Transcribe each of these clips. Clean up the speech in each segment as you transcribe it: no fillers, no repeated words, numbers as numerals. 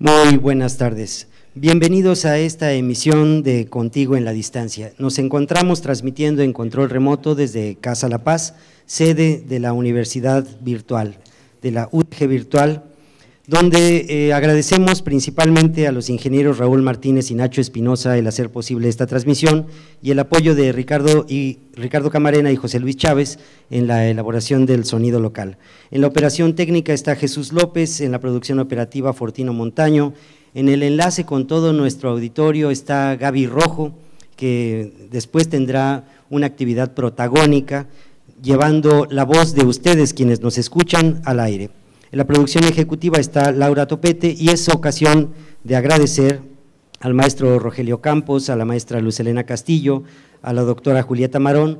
Muy buenas tardes. Bienvenidos a esta emisión de Contigo en la Distancia. Nos encontramos transmitiendo en control remoto desde Casa La Paz, sede de la Universidad Virtual, de la UDG Virtual, donde agradecemos principalmente a los ingenieros Raúl Martínez y Nacho Espinosa el hacer posible esta transmisión y el apoyo de Ricardo Camarena y José Luis Chávez en la elaboración del sonido local. En la operación técnica está Jesús López, en la producción operativa Fortino Montaño, en el enlace con todo nuestro auditorio está Gaby Rojo, que después tendrá una actividad protagónica llevando la voz de ustedes quienes nos escuchan al aire. En la producción ejecutiva está Laura Topete y es ocasión de agradecer al maestro Rogelio Campos, a la maestra Luz Helena Castillo, a la doctora Julieta Marón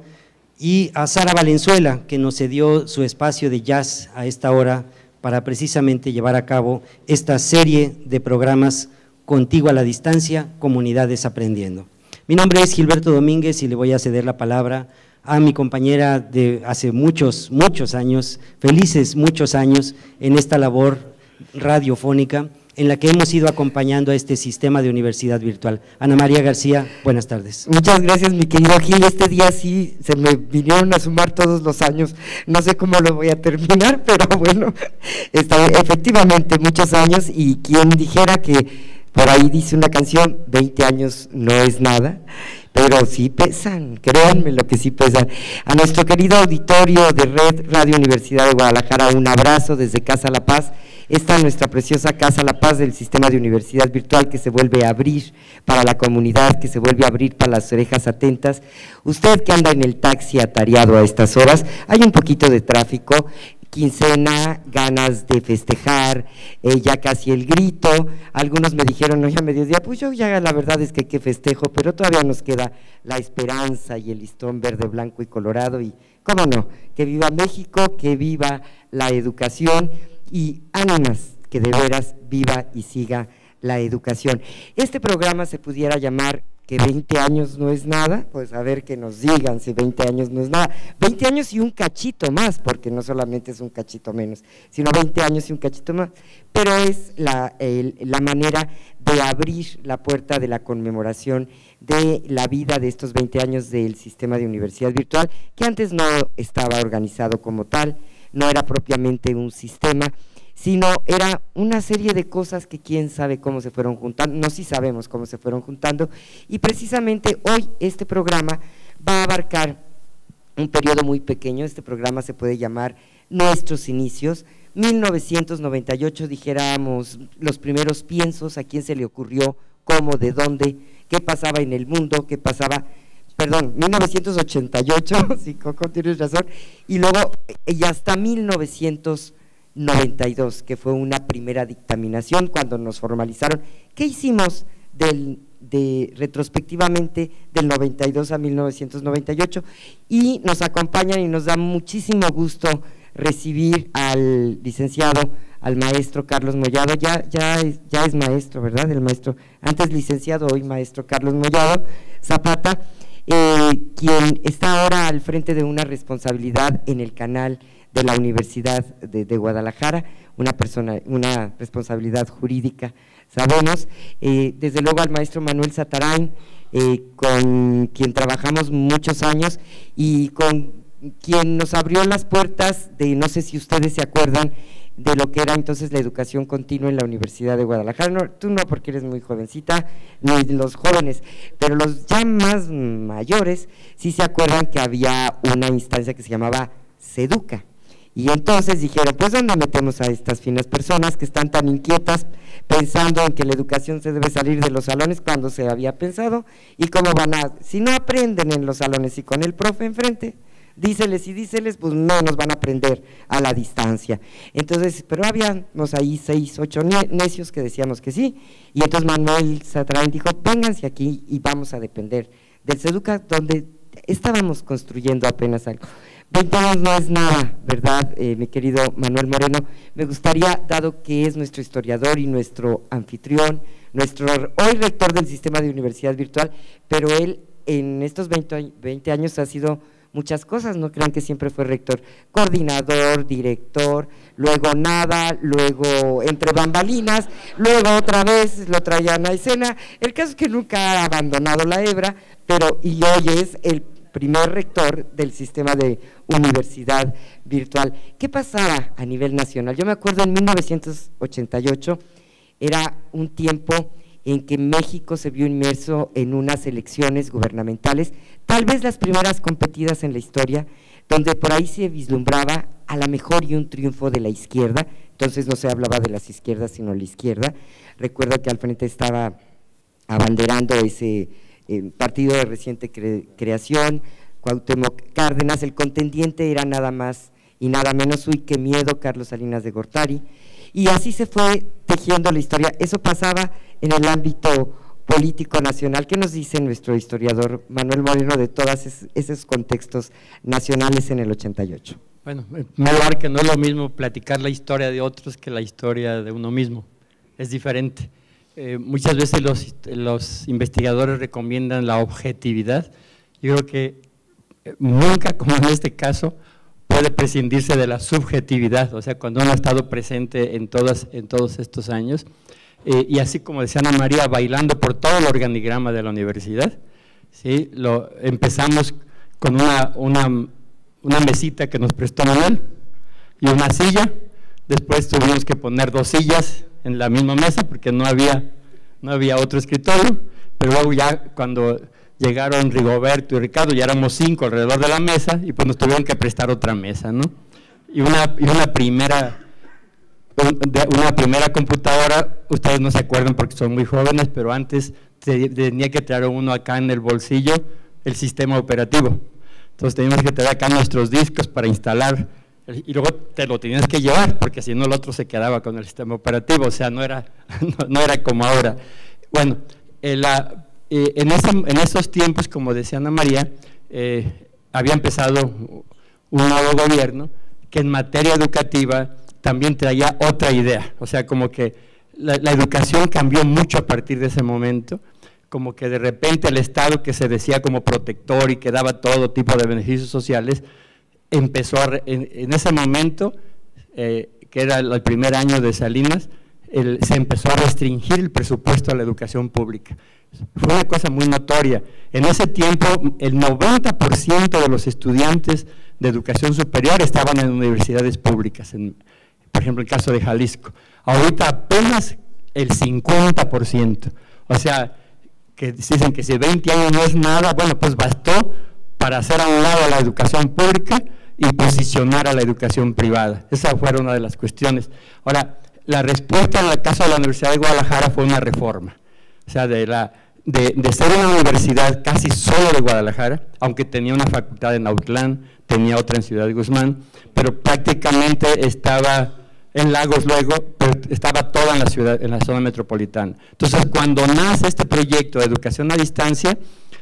y a Sara Valenzuela, que nos cedió su espacio de jazz a esta hora para precisamente llevar a cabo esta serie de programas Contigo a la Distancia, Comunidades Aprendiendo. Mi nombre es Gilberto Domínguez y le voy a ceder la palabra a mi compañera de hace muchos años, felices muchos años en esta labor radiofónica en la que hemos ido acompañando a este sistema de universidad virtual. Ana María García, buenas tardes. Muchas gracias, mi querido Gil. Este día sí se me vinieron a sumar todos los años, no sé cómo lo voy a terminar, pero bueno, efectivamente muchos años, y quien dijera que por ahí dice una canción, 20 años no es nada, pero sí pesan, créanme lo que sí pesan. A nuestro querido auditorio de Red Radio Universidad de Guadalajara, un abrazo desde Casa La Paz, esta nuestra preciosa Casa La Paz del sistema de universidad virtual que se vuelve a abrir para la comunidad, que se vuelve a abrir para las orejas atentas. Usted que anda en el taxi atareado a estas horas, hay un poquito de tráfico, quincena, ganas de festejar, ya casi el grito. Algunos me dijeron, no, ya mediodía, pues yo ya la verdad es que festejo, pero todavía nos queda la esperanza y el listón verde, blanco y colorado, y cómo no, que viva México, que viva la educación, y ánimas, que de veras viva y siga la educación. Este programa se pudiera llamar que 20 años no es nada, pues a ver que nos digan si 20 años no es nada, 20 años y un cachito más, porque no solamente es un cachito menos, sino 20 años y un cachito más, pero es la manera de abrir la puerta de la conmemoración de la vida de estos 20 años del sistema de universidad virtual, que antes no estaba organizado como tal, no era propiamente un sistema, sino era una serie de cosas que quién sabe cómo se fueron juntando, no, sí sabemos cómo se fueron juntando, y precisamente hoy este programa va a abarcar un periodo muy pequeño. Este programa se puede llamar Nuestros Inicios, 1998, dijéramos, los primeros piensos, a quién se le ocurrió, cómo, de dónde, qué pasaba en el mundo, qué pasaba… Perdón, 1988, sí, Coco, tienes razón, y luego, y hasta 1992, que fue una primera dictaminación cuando nos formalizaron. ¿Qué hicimos retrospectivamente del 92 a 1998? Y nos acompañan y nos da muchísimo gusto recibir al licenciado, al maestro Carlos Mollado, ya es maestro, ¿verdad? El maestro, antes licenciado, hoy maestro Carlos Mollado Zapata, quien está ahora al frente de una responsabilidad en el canal de la Universidad de Guadalajara, una responsabilidad jurídica, sabemos, desde luego al maestro Manuel Satarain, con quien trabajamos muchos años y con quien nos abrió las puertas de, no sé si ustedes se acuerdan, de lo que era entonces la educación continua en la Universidad de Guadalajara. No, tú no, porque eres muy jovencita, ni los jóvenes, pero los ya más mayores sí se acuerdan que había una instancia que se llamaba SEDUCA, y entonces dijeron, pues ¿dónde metemos a estas finas personas que están tan inquietas pensando en que la educación se debe salir de los salones cuando se había pensado, y cómo van a, si no aprenden en los salones y con el profe enfrente, díceles y díceles, pues menos van a aprender a la distancia? Entonces, pero habíamos ahí 6, 8 necios que decíamos que sí, y entonces Manuel Satarain dijo, vénganse aquí y vamos a depender del SEDUCA, donde estábamos construyendo apenas algo. 20 años no es nada, ¿verdad, mi querido Manuel Moreno? Me gustaría, dado que es nuestro historiador y nuestro anfitrión, nuestro hoy rector del sistema de universidad virtual, pero él en estos 20 años ha sido muchas cosas, no crean que siempre fue rector, coordinador, director, luego nada, luego entre bambalinas, luego otra vez lo traían a escena. El caso es que nunca ha abandonado la hebra, y hoy es el primer rector del sistema de universidad virtual. ¿Qué pasaba a nivel nacional? Yo me acuerdo en 1988, era un tiempo en que México se vio inmerso en unas elecciones gubernamentales, tal vez las primeras competidas en la historia, donde por ahí se vislumbraba a la mejor y un triunfo de la izquierda. Entonces no se hablaba de las izquierdas, sino la izquierda. Recuerdo que al frente estaba abanderando ese partido de reciente creación, Cuauhtémoc Cárdenas. El contendiente era nada más y nada menos, uy, qué miedo, Carlos Salinas de Gortari, y así se fue tejiendo la historia. Eso pasaba en el ámbito político nacional. ¿Qué nos dice nuestro historiador Manuel Moreno de todos esos contextos nacionales en el 88? Bueno, en primer lugar, que no es lo mismo platicar la historia de otros que la historia de uno mismo, es diferente. Muchas veces los investigadores recomiendan la objetividad. Yo creo que nunca, como en este caso, puede prescindirse de la subjetividad, o sea, cuando uno ha estado presente en todos estos años, y así como decía Ana María, bailando por todo el organigrama de la universidad, ¿sí? Empezamos con una mesita que nos prestó Manuel y una silla, después tuvimos que poner 2 sillas en la misma mesa porque no había otro escritorio, pero luego ya cuando llegaron Rigoberto y Ricardo, ya éramos 5 alrededor de la mesa y pues nos tuvieron que prestar otra mesa, ¿no? Y una primera computadora, ustedes no se acuerdan porque son muy jóvenes, pero antes tenía que traer uno acá en el bolsillo el sistema operativo. Entonces teníamos que traer acá nuestros discos para instalar, y luego te lo tenías que llevar, porque si no el otro se quedaba con el sistema operativo, o sea, no era como ahora. Bueno, en esos tiempos, como decía Ana María, había empezado un nuevo gobierno que en materia educativa también traía otra idea, o sea, como que la educación cambió mucho a partir de ese momento, como que de repente el Estado, que se decía como protector y que daba todo tipo de beneficios sociales, empezó en ese momento, que era el primer año de Salinas, se empezó a restringir el presupuesto a la educación pública. Fue una cosa muy notoria. En ese tiempo, el 90% de los estudiantes de educación superior estaban en universidades públicas, por ejemplo, el caso de Jalisco. Ahorita apenas el 50%. O sea, que dicen que si 20 años no es nada, bueno, pues bastó para hacer a un lado a la educación pública y posicionar a la educación privada. Esa fue una de las cuestiones. Ahora, la respuesta en el caso de la Universidad de Guadalajara fue una reforma. O sea, de ser una universidad casi solo de Guadalajara, aunque tenía una facultad en Autlán, tenía otra en Ciudad de Guzmán, pero prácticamente estaba en Lagos luego, pero estaba toda en la ciudad, en la zona metropolitana. Entonces, cuando nace este proyecto de educación a distancia,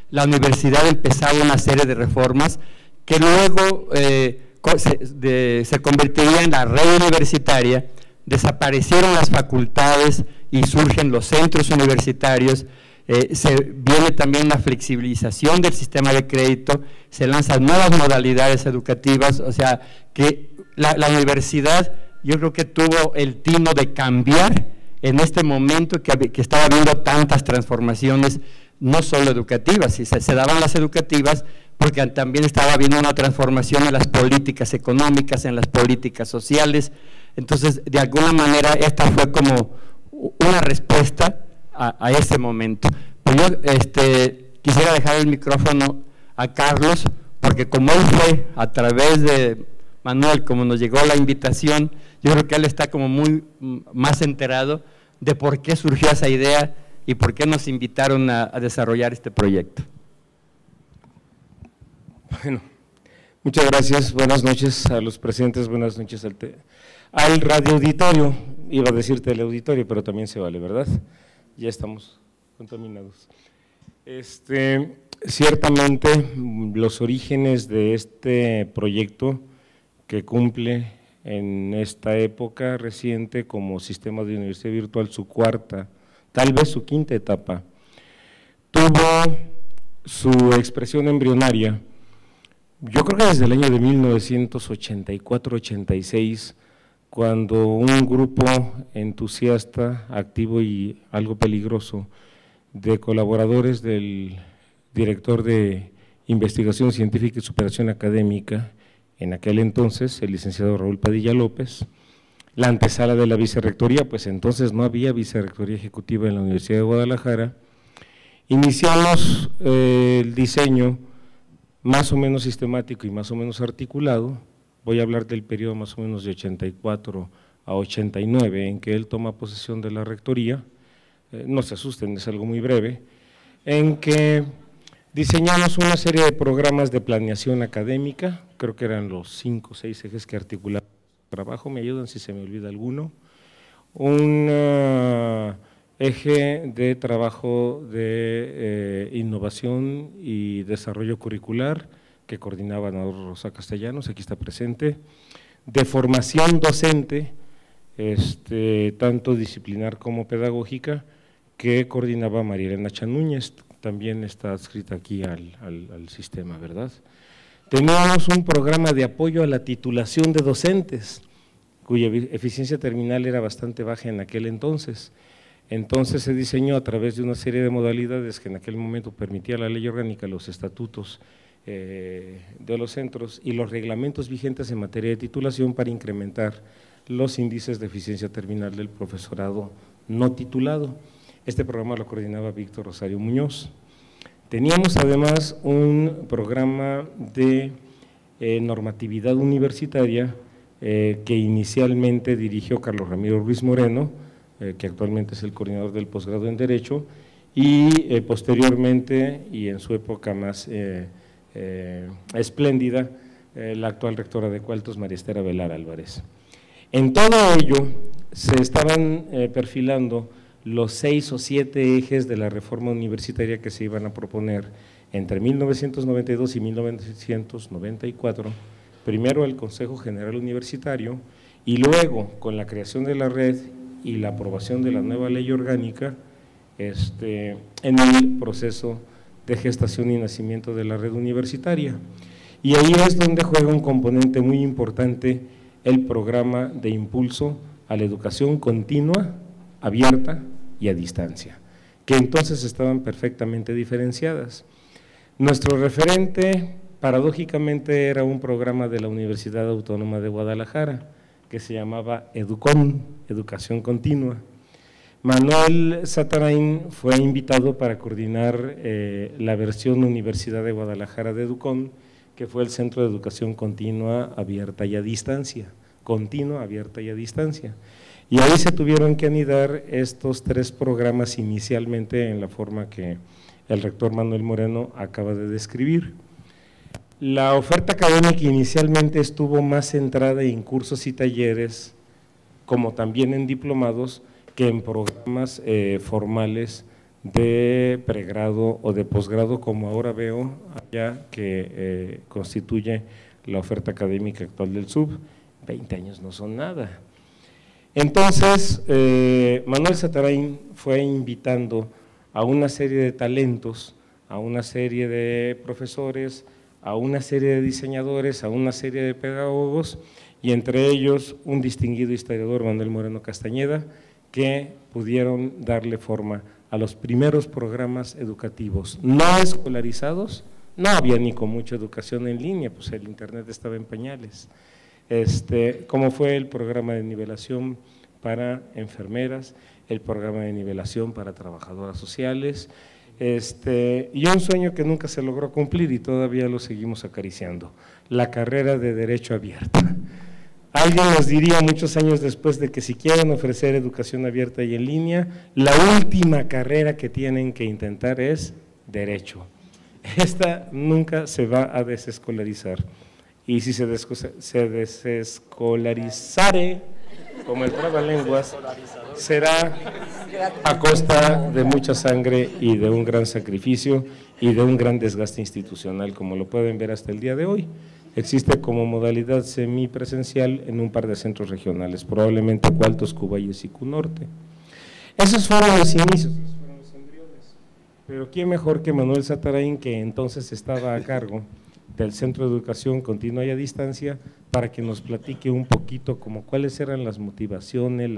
la universidad empezaba una serie de reformas que luego se convertiría en la red universitaria. Desaparecieron las facultades y surgen los centros universitarios, viene también una flexibilización del sistema de crédito, se lanzan nuevas modalidades educativas, o sea que la universidad yo creo que tuvo el tino de cambiar en este momento que estaba habiendo tantas transformaciones, no solo educativas, y se daban las educativas porque también estaba habiendo una transformación en las políticas económicas, en las políticas sociales. Entonces, de alguna manera, esta fue como una respuesta a ese momento. Pues yo quisiera dejar el micrófono a Carlos, porque como él fue a través de Manuel, como nos llegó la invitación, yo creo que él está como muy más enterado de por qué surgió esa idea y por qué nos invitaron a desarrollar este proyecto. Bueno, muchas gracias, buenas noches a los presentes, buenas noches al radio auditorio, iba a decir teleauditorio, pero también se vale, ¿verdad? Ya estamos contaminados. Ciertamente los orígenes de este proyecto que cumple en esta época reciente como sistema de universidad virtual su cuarta, tal vez su quinta etapa, tuvo su expresión embrionaria Yo creo que desde el año de 1984-86, cuando un grupo entusiasta, activo y algo peligroso de colaboradores del director de Investigación Científica y Superación Académica, en aquel entonces el licenciado Raúl Padilla López, la antesala de la vicerrectoría, pues entonces no había vicerrectoría ejecutiva en la Universidad de Guadalajara, iniciamos el diseño más o menos sistemático y más o menos articulado. Voy a hablar del periodo más o menos de 84 a 89 en que él toma posesión de la rectoría, no se asusten, es algo muy breve, en que diseñamos una serie de programas de planeación académica, creo que eran los 5 o 6 ejes que articulaban el trabajo, me ayudan si se me olvida alguno, un eje de trabajo de innovación y desarrollo curricular que coordinaba Ana Rosa Castellanos, aquí está presente, de formación docente, tanto disciplinar como pedagógica, que coordinaba María Elena Chanúñez, también está adscrita aquí al sistema, ¿verdad? Teníamos un programa de apoyo a la titulación de docentes, cuya eficiencia terminal era bastante baja en aquel entonces. Entonces se diseñó a través de una serie de modalidades que en aquel momento permitía la ley orgánica, los estatutos de los centros y los reglamentos vigentes en materia de titulación para incrementar los índices de eficiencia terminal del profesorado no titulado. Este programa lo coordinaba Víctor Rosario Muñoz. Teníamos además un programa de normatividad universitaria que inicialmente dirigió Carlos Ramiro Ruiz Moreno, que actualmente es el coordinador del posgrado en Derecho, y posteriormente, y en su época más espléndida, la actual rectora de Cualtos, María Esther Avelar Álvarez. En todo ello se estaban perfilando los 6 o 7 ejes de la reforma universitaria que se iban a proponer entre 1992 y 1994, primero el Consejo General Universitario y luego con la creación de la red y la aprobación de la nueva ley orgánica en el proceso de gestación y nacimiento de la red universitaria. Y ahí es donde juega un componente muy importante el programa de impulso a la educación continua, abierta y a distancia, que entonces estaban perfectamente diferenciadas. Nuestro referente, paradójicamente, era un programa de la Universidad Autónoma de Guadalajara, que se llamaba EDUCON, Educación Continua. Manuel Zatarain fue invitado para coordinar la versión Universidad de Guadalajara de EDUCON, que fue el Centro de Educación Continua, Abierta y a Distancia, continua, abierta y a distancia. Y ahí se tuvieron que anidar estos 3 programas inicialmente en la forma que el rector Manuel Moreno acaba de describir. La oferta académica inicialmente estuvo más centrada en cursos y talleres, como también en diplomados, que en programas formales de pregrado o de posgrado, como ahora veo allá que constituye la oferta académica actual del SUB. 20 años no son nada. Entonces, Manuel Zatarain fue invitando a una serie de talentos, a una serie de profesores, a una serie de diseñadores, a una serie de pedagogos, y entre ellos un distinguido historiador, Manuel Moreno Castañeda, que pudieron darle forma a los primeros programas educativos no escolarizados. No había ni con mucha educación en línea, pues el internet estaba en pañales, como fue el programa de nivelación para enfermeras, el programa de nivelación para trabajadoras sociales, y un sueño que nunca se logró cumplir y todavía lo seguimos acariciando, la carrera de Derecho Abierta. Alguien nos diría muchos años después de que si quieren ofrecer educación abierta y en línea, la última carrera que tienen que intentar es Derecho. Esta nunca se va a desescolarizar, y si se desescolarizare, como el trabalenguas, será a costa de mucha sangre y de un gran sacrificio y de un gran desgaste institucional, como lo pueden ver hasta el día de hoy. Existe como modalidad semipresencial en un par de centros regionales, probablemente Cualtos, Cuballes y Cunorte. Esos fueron los inicios, esos fueron los embriones. Pero quién mejor que Manuel Zatarain, que entonces estaba a cargo del Centro de Educación Continua y a Distancia, para que nos platique un poquito como cuáles eran las motivaciones,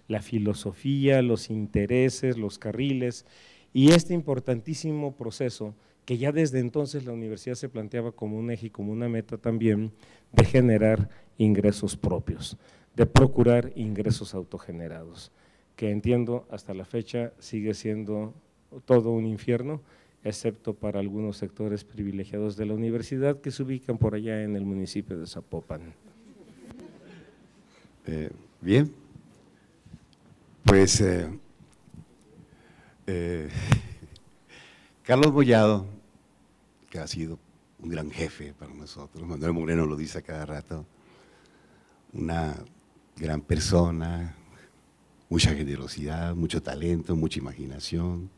la filosofía, los intereses, los carriles y este importantísimo proceso que ya desde entonces la universidad se planteaba como un eje y como una meta también de generar ingresos propios, de procurar ingresos autogenerados, que entiendo hasta la fecha sigue siendo todo un infierno, excepto para algunos sectores privilegiados de la universidad que se ubican por allá en el municipio de Zapopan. Bien, pues Carlos Bollado, que ha sido un gran jefe para nosotros, Manuel Moreno lo dice a cada rato, una gran persona, mucha generosidad, mucho talento, mucha imaginación,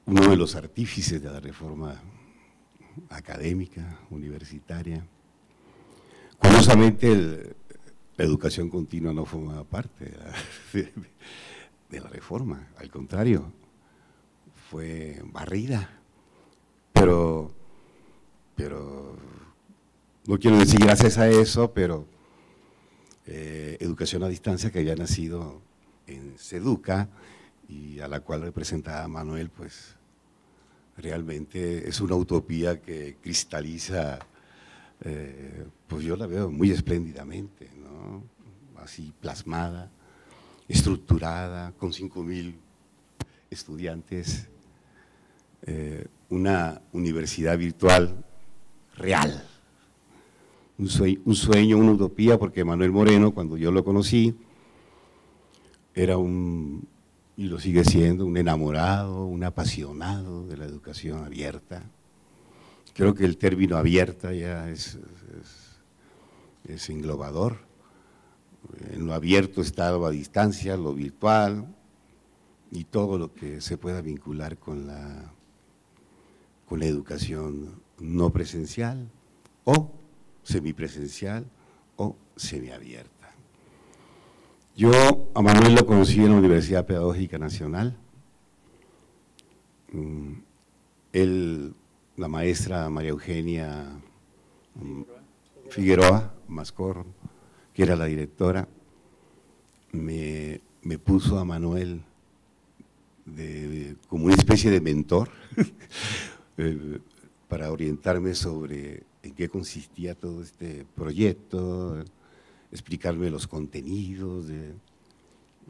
uno de los artífices de la reforma académica, universitaria. Curiosamente, la educación continua no formaba parte de la reforma, al contrario, fue barrida, pero no quiero decir gracias a eso, pero educación a distancia, que había nacido en SEDUCA y a la cual representaba Manuel, pues realmente es una utopía que cristaliza, pues yo la veo muy espléndidamente, ¿no? Así plasmada, estructurada, con 5,000 estudiantes, una universidad virtual real, un sueño, una utopía, porque Manuel Moreno, cuando yo lo conocí, era y lo sigue siendo, un enamorado, un apasionado de la educación abierta. Creo que el término abierta ya es englobador. En lo abierto está lo a distancia, lo virtual y todo lo que se pueda vincular con la educación no presencial o semipresencial o semiabierta. Yo a Manuel lo conocí en la Universidad Pedagógica Nacional. La maestra María Eugenia Figueroa Mascor, que era la directora, me puso a Manuel como una especie de mentor para orientarme sobre en qué consistía todo este proyecto, explicarme los contenidos,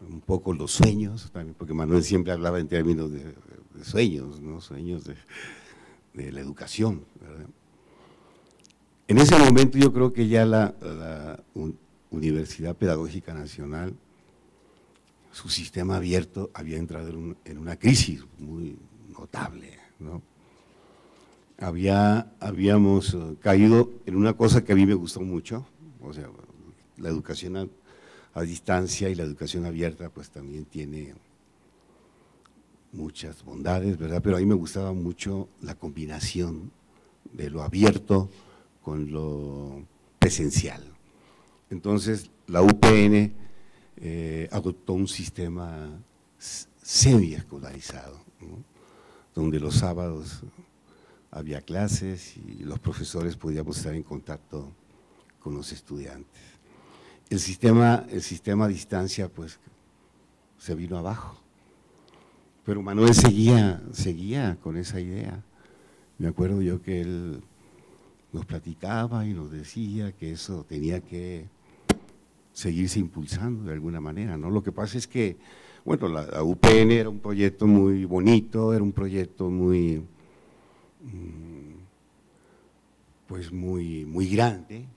un poco los sueños, también, porque Manuel siempre hablaba en términos de sueños, ¿no? Sueños de la educación, ¿verdad? En ese momento yo creo que ya la Universidad Pedagógica Nacional, su sistema abierto había entrado en una crisis muy notable, ¿no? Habíamos caído en una cosa que a mí me gustó mucho, o sea, la educación a distancia y la educación abierta pues también tiene muchas bondades, ¿verdad? Pero a mí me gustaba mucho la combinación de lo abierto con lo presencial. Entonces la UPN adoptó un sistema semi-escolarizado, ¿no? Donde los sábados había clases y los profesores podíamos estar en contacto con los estudiantes. El sistema a distancia pues se vino abajo, pero Manuel seguía con esa idea. Me acuerdo yo que él nos platicaba y nos decía que eso tenía que seguirse impulsando de alguna manera, ¿no? Lo que pasa es que, bueno, la UPN era un proyecto muy bonito, era un proyecto muy grande,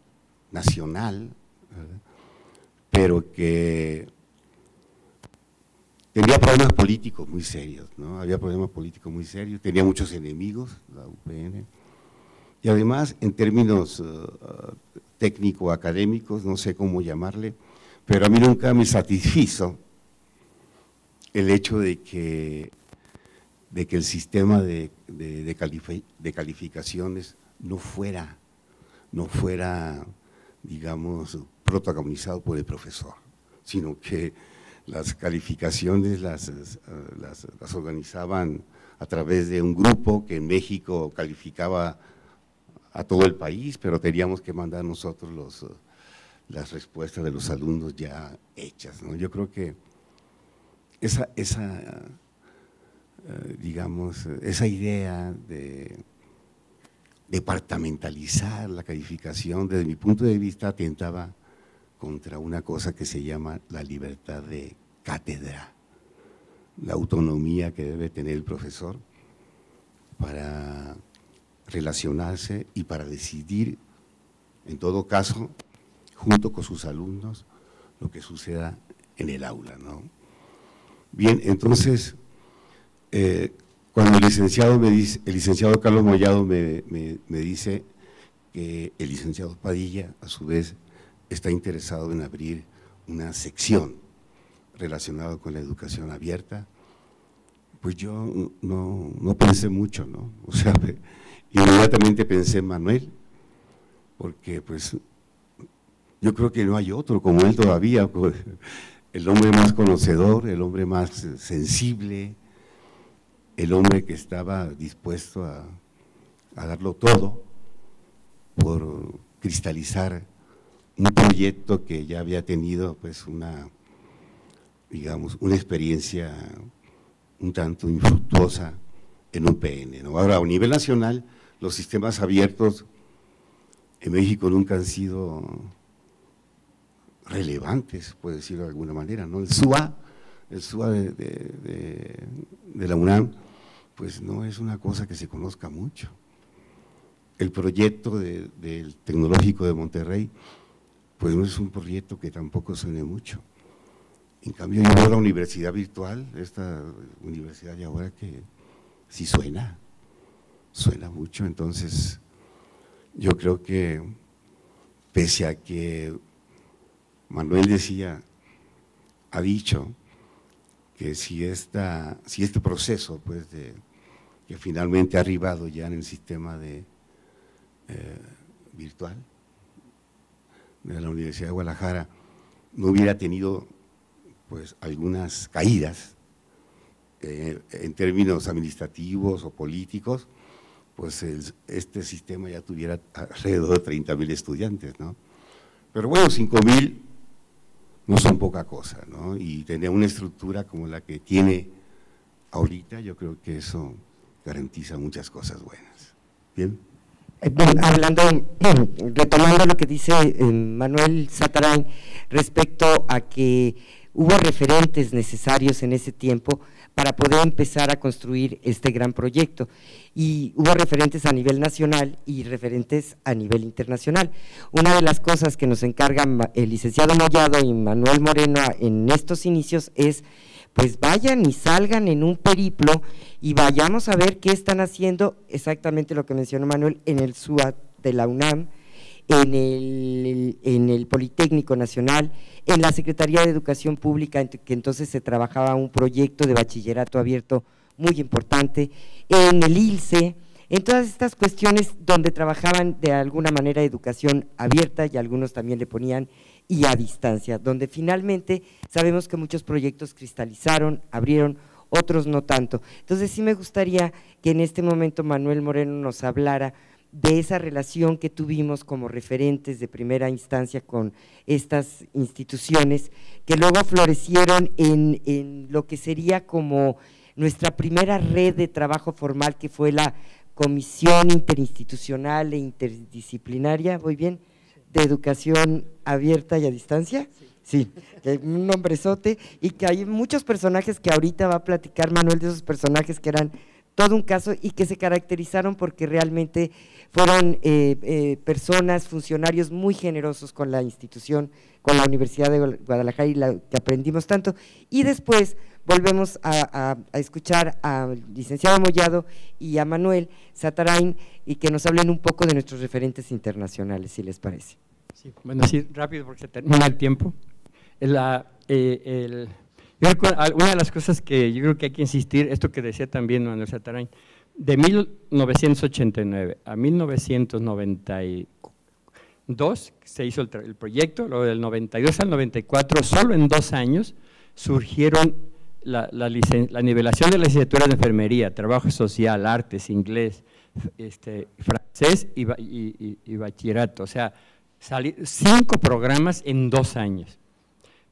nacional, ¿verdad? Pero que tenía problemas políticos muy serios, ¿no? Había problemas políticos muy serios, tenía muchos enemigos, la UPN, y además en términos técnico-académicos, no sé cómo llamarle, pero a mí nunca me satisfizo el hecho de que el sistema de calificaciones no fuera, digamos, protagonizado por el profesor, sino que las calificaciones las organizaban a través de un grupo que en México calificaba a todo el país, pero teníamos que mandar nosotros las respuestas de los alumnos ya hechas, ¿no? Yo creo que digamos, esa idea de departamentalizar la calificación, desde mi punto de vista, atentaba contra una cosa que se llama la libertad de cátedra, la autonomía que debe tener el profesor para relacionarse y para decidir, en todo caso, junto con sus alumnos, lo que suceda en el aula, ¿no? Bien, entonces, cuando el licenciado Carlos Mollado me dice que el licenciado Padilla, a su vez, está interesado en abrir una sección relacionada con la educación abierta, pues yo no pensé mucho, ¿no? O sea, inmediatamente pensé en Manuel, porque pues yo creo que no hay otro como él todavía, pues, el hombre más conocedor, el hombre más sensible, el hombre que estaba dispuesto a darlo todo por cristalizar un proyecto que ya había tenido pues digamos, una experiencia un tanto infructuosa en UPN, ¿no? Ahora, a nivel nacional, los sistemas abiertos en México nunca han sido relevantes, por decirlo de alguna manera, ¿no? El SUA de la UNAM, pues no es una cosa que se conozca mucho. El proyecto del Tecnológico de Monterrey, pues no es un proyecto que tampoco suene mucho. En cambio, yo veo la universidad virtual, esta universidad de ahora, que sí suena mucho. Entonces, yo creo que pese a que Manuel ha dicho que si este proceso, pues, que finalmente ha arribado ya en el sistema virtual de la Universidad de Guadalajara, no hubiera tenido pues algunas caídas en términos administrativos o políticos, pues este sistema ya tuviera alrededor de 30,000 estudiantes, ¿no? Pero bueno, 5,000 no son poca cosa, ¿no? Y tener una estructura como la que tiene ahorita, yo creo que eso garantiza muchas cosas buenas. ¿Bien? Retomando lo que dice Manuel Zatarain respecto a que hubo referentes necesarios en ese tiempo para poder empezar a construir este gran proyecto, y hubo referentes a nivel nacional y referentes a nivel internacional. Una de las cosas que nos encargan el licenciado Mollado y Manuel Moreno en estos inicios es, pues vayan y salgan en un periplo y vayamos a ver qué están haciendo, exactamente lo que mencionó Manuel, en el SUA de la UNAM, en el Politécnico Nacional, en la Secretaría de Educación Pública, que entonces se trabajaba un proyecto de bachillerato abierto muy importante, en el ILCE, en todas estas cuestiones donde trabajaban de alguna manera educación abierta, y algunos también le ponían y a distancia, donde finalmente sabemos que muchos proyectos cristalizaron, abrieron, otros no tanto. Entonces sí me gustaría que en este momento Manuel Moreno nos hablara de esa relación que tuvimos como referentes de primera instancia con estas instituciones, que luego florecieron en lo que sería como nuestra primera red de trabajo formal, que fue la Comisión Interinstitucional e Interdisciplinaria, ¿voy bien?, de Educación Abierta y a Distancia. Sí, que un nombrezote, y que hay muchos personajes que ahorita va a platicar Manuel, de esos personajes que eran todo un caso y que se caracterizaron porque realmente fueron personas, funcionarios muy generosos con la institución, con la Universidad de Guadalajara, y que aprendimos tanto. Y después volvemos a escuchar al licenciado Mollado y a Manuel Zatarain, y que nos hablen un poco de nuestros referentes internacionales, si les parece. Sí, bueno, sí, rápido porque se termina el tiempo. Una de las cosas que yo creo que hay que insistir, esto que decía también Manuel Zatarain, de 1989 a 1992 se hizo el proyecto, luego del 92 al 94, solo en 2 años surgieron la nivelación de las licenciaturas de enfermería, trabajo social, artes, inglés, francés y bachillerato. O sea, 5 programas en 2 años.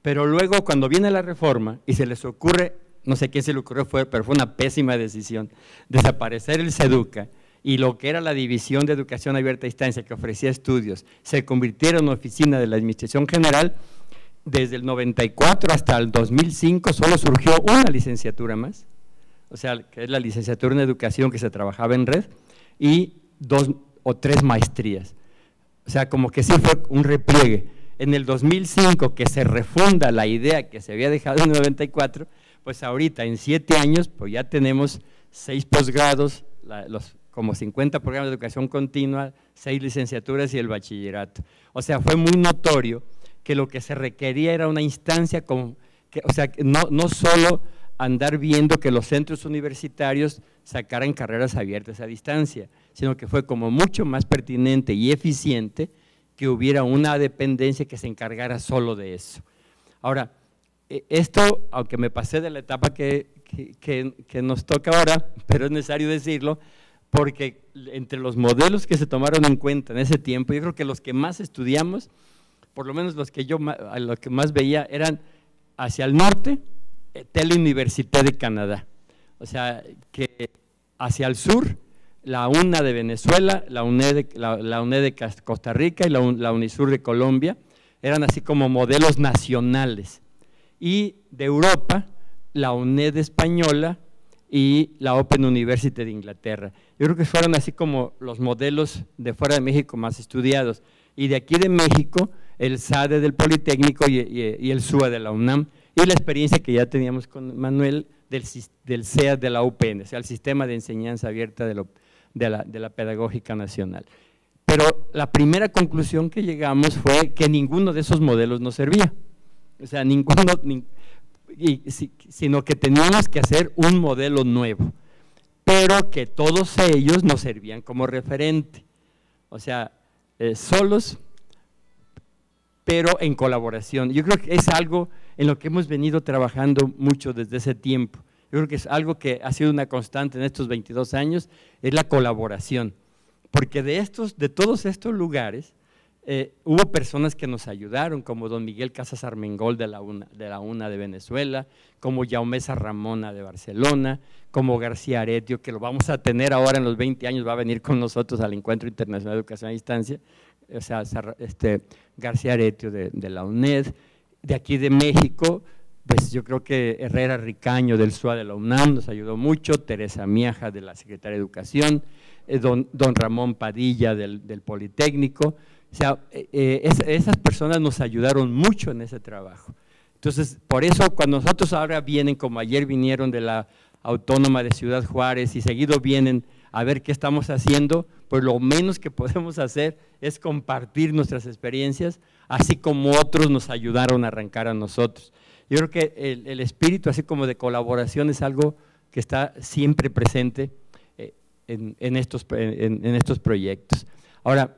Pero luego cuando viene la reforma y se les ocurre, no sé quién se le ocurrió, pero fue una pésima decisión, desaparecer el SEDUCA y lo que era la División de Educación Abierta a Distancia que ofrecía estudios, se convirtieron en oficina de la Administración General. Desde el 94 hasta el 2005 solo surgió una licenciatura más, o sea, que es la licenciatura en Educación que se trabajaba en red, y 2 o 3 maestrías. O sea, como que sí fue un repliegue. En el 2005, que se refunda la idea que se había dejado en el 94, pues ahorita en 7 años, pues ya tenemos 6 posgrados, como 50 programas de educación continua, 6 licenciaturas y el bachillerato. O sea, fue muy notorio que lo que se requería era una instancia, o sea, no solo andar viendo que los centros universitarios sacaran carreras abiertas a distancia, sino que fue como mucho más pertinente y eficiente que hubiera una dependencia que se encargara solo de eso. Ahora, esto, aunque me pasé de la etapa que nos toca ahora, pero es necesario decirlo, porque entre los modelos que se tomaron en cuenta en ese tiempo, yo creo que los que más estudiamos, por lo menos los que lo que más veía, eran hacia el norte, Teleuniversité de Canadá, o sea, que hacia el sur, la UNA de Venezuela, la UNED de Costa Rica y la UNISUR de Colombia, eran así como modelos nacionales. Y de Europa, la UNED española y la Open University de Inglaterra. Yo creo que fueron así como los modelos de fuera de México más estudiados. Y de aquí de México, el SADE del Politécnico y el SUA de la UNAM, y la experiencia que ya teníamos con Manuel del SEA de la UPN, o sea, el Sistema de Enseñanza Abierta de la Pedagógica Nacional. Pero la primera conclusión que llegamos fue que ninguno de esos modelos nos servía, o sea, sino que teníamos que hacer un modelo nuevo, pero que todos ellos nos servían como referente, o sea, solos, pero en colaboración. Yo creo que es algo en lo que hemos venido trabajando mucho desde ese tiempo. Yo creo que es algo que ha sido una constante en estos 22 años, es la colaboración, porque de todos estos lugares hubo personas que nos ayudaron, como don Miguel Casas Armengol de la UNA de Venezuela, como Jaume Ramona de Barcelona, como García Aretio, que lo vamos a tener ahora en los 20 años, va a venir con nosotros al Encuentro Internacional de Educación a Distancia, o sea, García Aretio de la UNED, de aquí de México, pues yo creo que Herrera Ricaño del SUA de la UNAM nos ayudó mucho, Teresa Miaja de la Secretaría de Educación, don Ramón Padilla del Politécnico, o sea, esas personas nos ayudaron mucho en ese trabajo. Entonces, por eso cuando nosotros ahora vienen, como ayer vinieron de la Autónoma de Ciudad Juárez y seguido vienen a ver qué estamos haciendo, pues lo menos que podemos hacer es compartir nuestras experiencias, así como otros nos ayudaron a arrancar a nosotros. Yo creo que el espíritu así como de colaboración es algo que está siempre presente en estos proyectos. Ahora,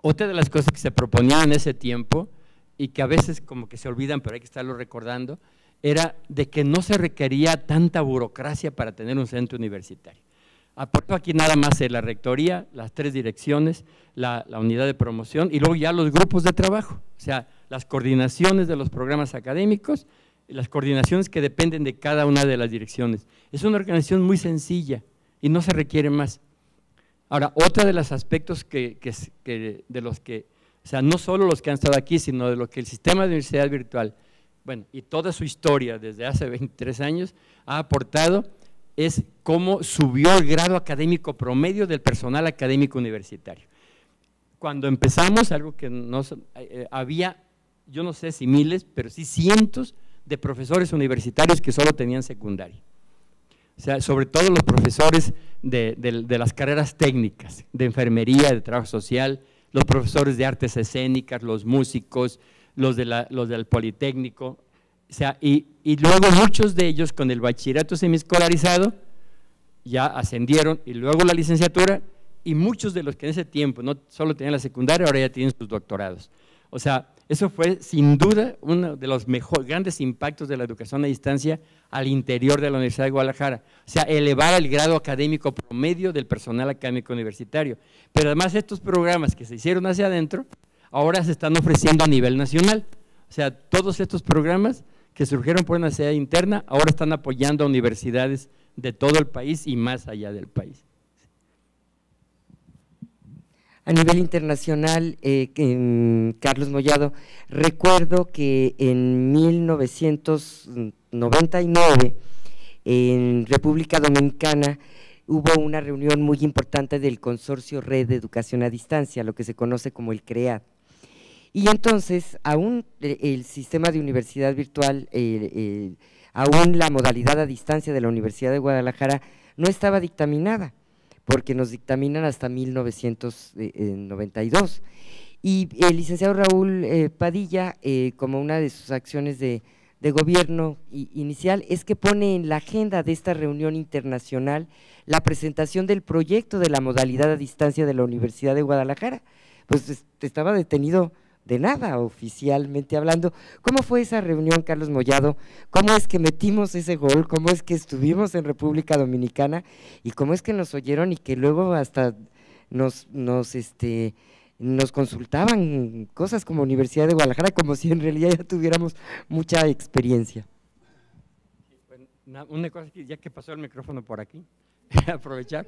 otra de las cosas que se proponían en ese tiempo y que a veces como que se olvidan, pero hay que estarlo recordando, era de que no se requería tanta burocracia para tener un centro universitario. Aportó aquí nada más la rectoría, las 3 direcciones, la unidad de promoción y luego ya los grupos de trabajo, o sea, las coordinaciones de los programas académicos y las coordinaciones que dependen de cada una de las direcciones. Es una organización muy sencilla y no se requiere más. Ahora, otro de los aspectos o sea, no solo los que han estado aquí, sino de lo que el sistema de universidad virtual, bueno, y toda su historia desde hace 23 años ha aportado, es cómo subió el grado académico promedio del personal académico universitario. Cuando empezamos, algo que había, yo no sé si miles, pero sí cientos de profesores universitarios que solo tenían secundaria. O sea, sobre todo los profesores de las carreras técnicas, de enfermería, de trabajo social, los profesores de artes escénicas, los músicos, los del Politécnico, o sea, y luego muchos de ellos con el bachillerato semiescolarizado ya ascendieron y luego la licenciatura y muchos de los que en ese tiempo no solo tenían la secundaria, ahora ya tienen sus doctorados. O sea, Eso fue sin duda uno de los grandes impactos de la educación a distancia al interior de la Universidad de Guadalajara, o sea, elevar el grado académico promedio del personal académico universitario. Pero además estos programas que se hicieron hacia adentro, ahora se están ofreciendo a nivel nacional, o sea, todos estos programas que surgieron por una necesidad interna, ahora están apoyando a universidades de todo el país y más allá del país. A nivel internacional, Carlos Mollado, recuerdo que en 1999 en República Dominicana hubo una reunión muy importante del Consorcio Red de Educación a Distancia, lo que se conoce como el CREAD. Y entonces, aún el sistema de universidad virtual, aún la modalidad a distancia de la Universidad de Guadalajara no estaba dictaminada, porque nos dictaminan hasta 1992. Y el licenciado Raúl Padilla, como una de sus acciones de gobierno inicial, es que pone en la agenda de esta reunión internacional la presentación del proyecto de la modalidad a distancia de la Universidad de Guadalajara. Pues estaba detenido de nada, oficialmente hablando. ¿Cómo fue esa reunión, Carlos Mollado? ¿Cómo es que metimos ese gol? ¿Cómo es que estuvimos en República Dominicana? ¿Y cómo es que nos oyeron y que luego hasta nos consultaban cosas como Universidad de Guadalajara, como si en realidad ya tuviéramos mucha experiencia? Una cosa, ya que pasó el micrófono por aquí, aprovechar.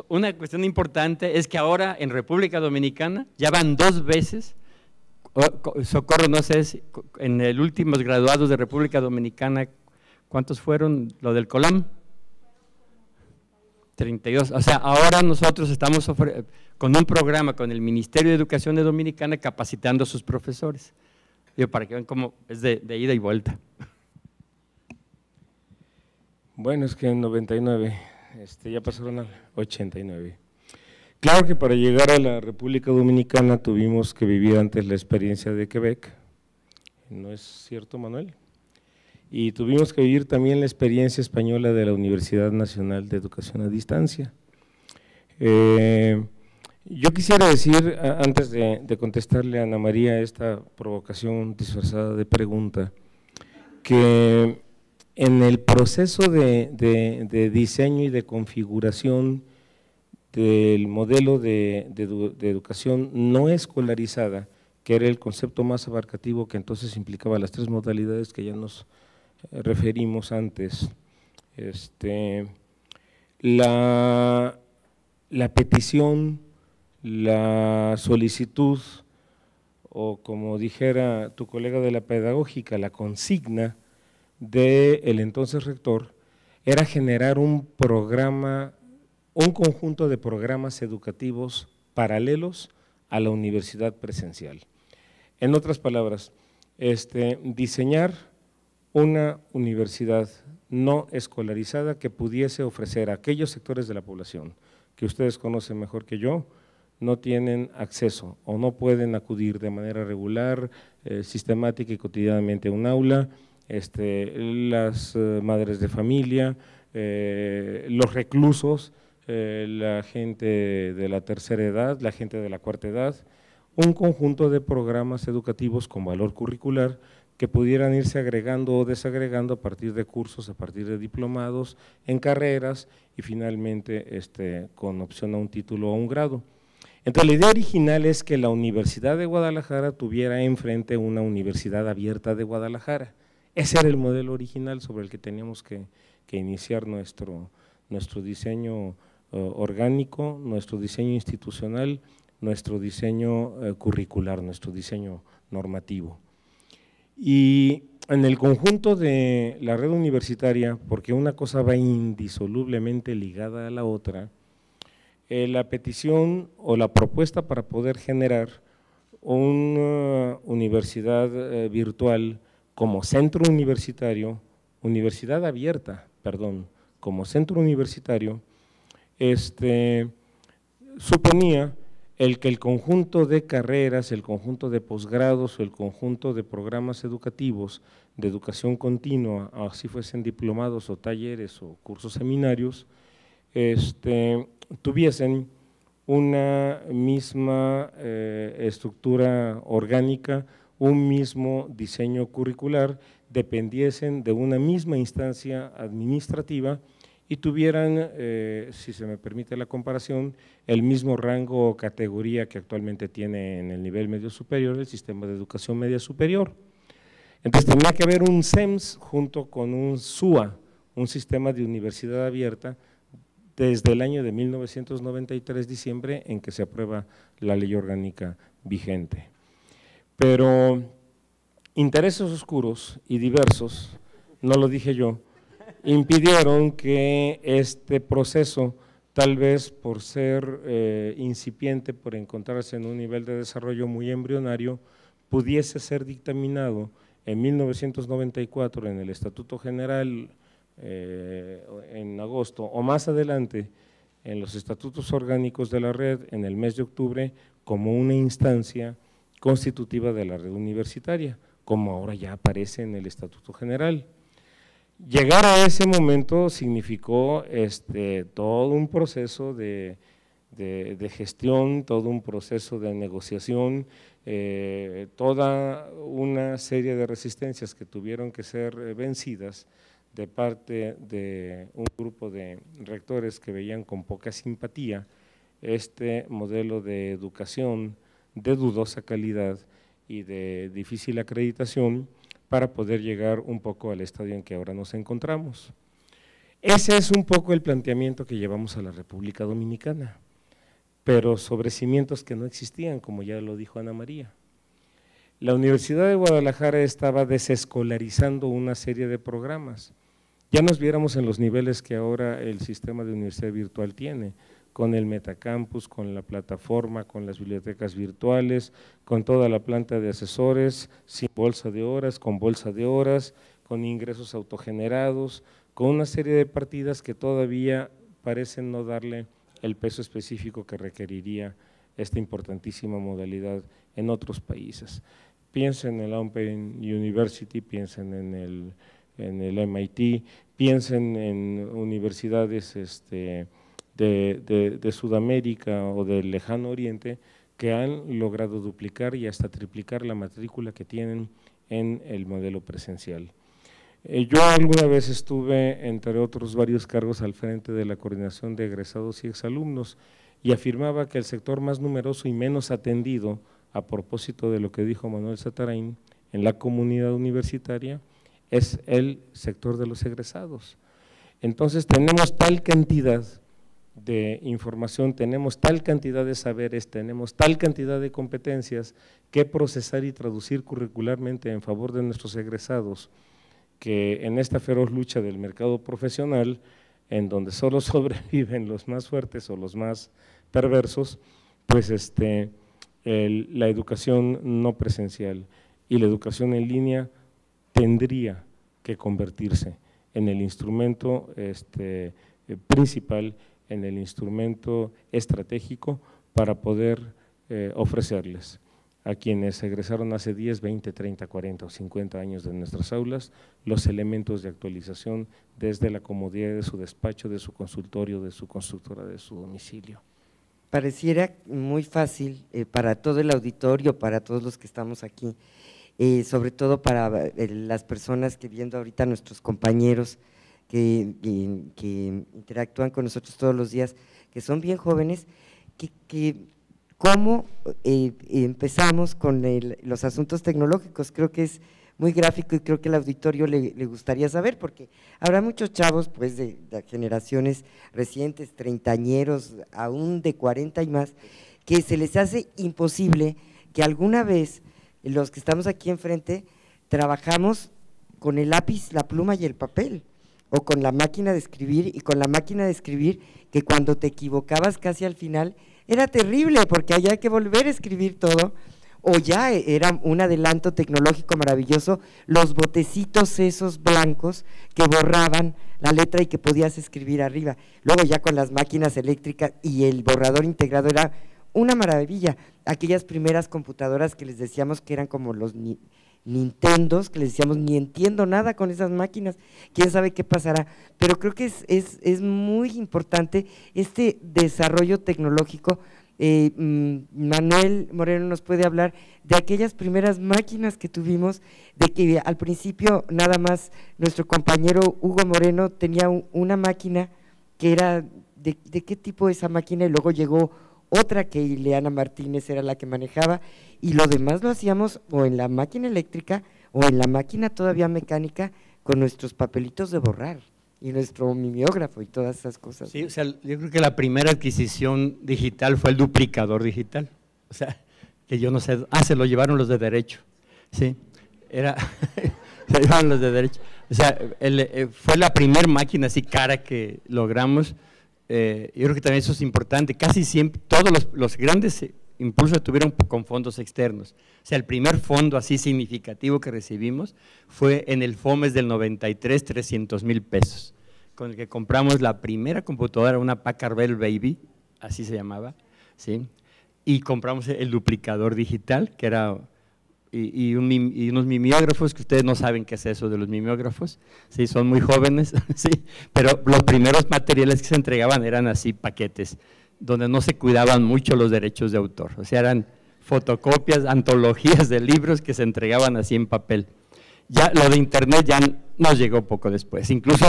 Una cuestión importante es que ahora en República Dominicana ya van 2 veces. Socorro, no sé si en el últimos graduados de República Dominicana, ¿cuántos fueron? Lo del COLAM. 32. O sea, ahora nosotros estamos con un programa con el Ministerio de Educación de Dominicana capacitando a sus profesores. Digo, para que vean cómo es de ida y vuelta. Bueno, es que en 99, ya pasaron al 89. Claro que para llegar a la República Dominicana tuvimos que vivir antes la experiencia de Quebec, ¿no es cierto, Manuel? Y tuvimos que vivir también la experiencia española de la Universidad Nacional de Educación a Distancia. Yo quisiera decir, antes de contestarle a Ana María esta provocación disfrazada de pregunta, que en el proceso de diseño y de configuración del modelo de educación no escolarizada, que era el concepto más abarcativo que entonces implicaba las 3 modalidades que ya nos referimos antes. La petición, la solicitud, o como dijera tu colega de la pedagógica, la consigna del entonces rector, era generar un conjunto de programas educativos paralelos a la universidad presencial. En otras palabras, diseñar una universidad no escolarizada que pudiese ofrecer a aquellos sectores de la población que ustedes conocen mejor que yo, no tienen acceso o no pueden acudir de manera regular, sistemática y cotidianamente a un aula, las madres de familia, los reclusos, la gente de la tercera edad, la gente de la cuarta edad, un conjunto de programas educativos con valor curricular que pudieran irse agregando o desagregando a partir de cursos, a partir de diplomados, en carreras y finalmente con opción a un título o a un grado. Entonces la idea original es que la Universidad de Guadalajara tuviera enfrente una Universidad Abierta de Guadalajara. Ese era el modelo original sobre el que teníamos que iniciar nuestro diseño orgánico, nuestro diseño institucional, nuestro diseño curricular, nuestro diseño normativo. Y en el conjunto de la red universitaria, porque una cosa va indisolublemente ligada a la otra, la petición o la propuesta para poder generar una universidad virtual como centro universitario, universidad abierta, perdón, como centro universitario, suponía que el conjunto de carreras, el conjunto de posgrados o el conjunto de programas educativos de educación continua, así fuesen diplomados o talleres o cursos seminarios, tuviesen una misma estructura orgánica, un mismo diseño curricular, dependiesen de una misma instancia administrativa y tuvieran, si se me permite la comparación, el mismo rango o categoría que actualmente tiene en el nivel medio superior el sistema de educación media superior. Entonces tenía que haber un SEMS junto con un SUA, un sistema de universidad abierta, desde el año de 1993, diciembre, en que se aprueba la ley orgánica vigente. Pero intereses oscuros y diversos, no lo dije yo, impidieron que este proceso, tal vez por ser incipiente, por encontrarse en un nivel de desarrollo muy embrionario, pudiese ser dictaminado en 1994 en el Estatuto General en agosto o más adelante en los estatutos orgánicos de la red en el mes de octubre como una instancia constitutiva de la red universitaria, como ahora ya aparece en el Estatuto General. Llegar a ese momento significó todo un proceso de gestión, todo un proceso de negociación, toda una serie de resistencias que tuvieron que ser vencidas de parte de un grupo de rectores que veían con poca simpatía este modelo de educación de dudosa calidad y de difícil acreditación para poder llegar un poco al estadio en que ahora nos encontramos. Ese es un poco el planteamiento que llevamos a la República Dominicana, pero sobre cimientos que no existían, como ya lo dijo Ana María. La Universidad de Guadalajara estaba desescolarizando una serie de programas. Ya nos viéramos en los niveles que ahora el sistema de universidad virtual tiene, con el Metacampus, con la plataforma, con las bibliotecas virtuales, con toda la planta de asesores, sin bolsa de horas, con bolsa de horas, con ingresos autogenerados, con una serie de partidas que todavía parecen no darle el peso específico que requeriría esta importantísima modalidad en otros países. Piensen en la Open University, piensen en el MIT, piensen en universidades de Sudamérica o del Lejano Oriente que han logrado duplicar y hasta triplicar la matrícula que tienen en el modelo presencial. Yo alguna vez estuve, entre otros varios cargos, al frente de la coordinación de egresados y exalumnos y afirmaba que el sector más numeroso y menos atendido, a propósito de lo que dijo Manuel Zatarain, en la comunidad universitaria, es el sector de los egresados. Entonces tenemos tal cantidad de información, tenemos tal cantidad de saberes, tenemos tal cantidad de competencias que procesar y traducir curricularmente en favor de nuestros egresados, que en esta feroz lucha del mercado profesional, en donde solo sobreviven los más fuertes o los más perversos, pues la educación no presencial y la educación en línea tendría que convertirse en el instrumento principal, en el instrumento estratégico para poder ofrecerles a quienes egresaron hace 10, 20, 30, 40 o 50 años de nuestras aulas los elementos de actualización desde la comodidad de su despacho, de su consultorio, de su constructora, de su domicilio. Pareciera muy fácil para todo el auditorio, para todos los que estamos aquí, sobre todo para las personas que viendo ahorita nuestros compañeros que interactúan con nosotros todos los días, que son bien jóvenes, que cómo empezamos con los asuntos tecnológicos. Creo que es muy gráfico y creo que al auditorio le gustaría saber, porque habrá muchos chavos pues de generaciones recientes, treintañeros, aún de 40 y más, que se les hace imposible que alguna vez los que estamos aquí enfrente trabajamos con el lápiz, la pluma y el papel, o con la máquina de escribir, y con la máquina de escribir que cuando te equivocabas casi al final era terrible porque había que volver a escribir todo, o ya era un adelanto tecnológico maravilloso, los botecitos esos blancos que borraban la letra y que podías escribir arriba. Luego ya con las máquinas eléctricas y el borrador integrado era una maravilla. Aquellas primeras computadoras que les decíamos que eran como los Nintendos, que les decíamos ni entiendo nada con esas máquinas, quién sabe qué pasará, pero creo que es muy importante este desarrollo tecnológico Manuel Moreno nos puede hablar de aquellas primeras máquinas que tuvimos, de que al principio nada más nuestro compañero Hugo Moreno tenía una máquina que era, ¿de qué tipo esa máquina? Y luego llegó otra que Ileana Martínez era la que manejaba, y lo demás lo hacíamos o en la máquina eléctrica o en la máquina todavía mecánica con nuestros papelitos de borrar y nuestro mimeógrafo y todas esas cosas. Sí, o sea, yo creo que la primera adquisición digital fue el duplicador digital, o sea, que yo no sé, se lo llevaron los de derecho, sí, se llevaron los de derecho, o sea, fue la primera máquina así cara que logramos. Yo creo que también eso es importante, casi siempre, todos los grandes impulsos tuvieron con fondos externos, o sea, el primer fondo así significativo que recibimos fue en el FOMES del 93, 300,000 pesos, con el que compramos la primera computadora, una Packard Bell Baby, así se llamaba, ¿sí? Y compramos el duplicador digital, que era… Y unos mimeógrafos, que ustedes no saben qué es eso de los mimeógrafos, sí, son muy jóvenes, sí, pero los primeros materiales que se entregaban eran así paquetes, donde no se cuidaban mucho los derechos de autor, o sea, eran fotocopias, antologías de libros que se entregaban así en papel. Ya lo de internet ya nos llegó poco después, incluso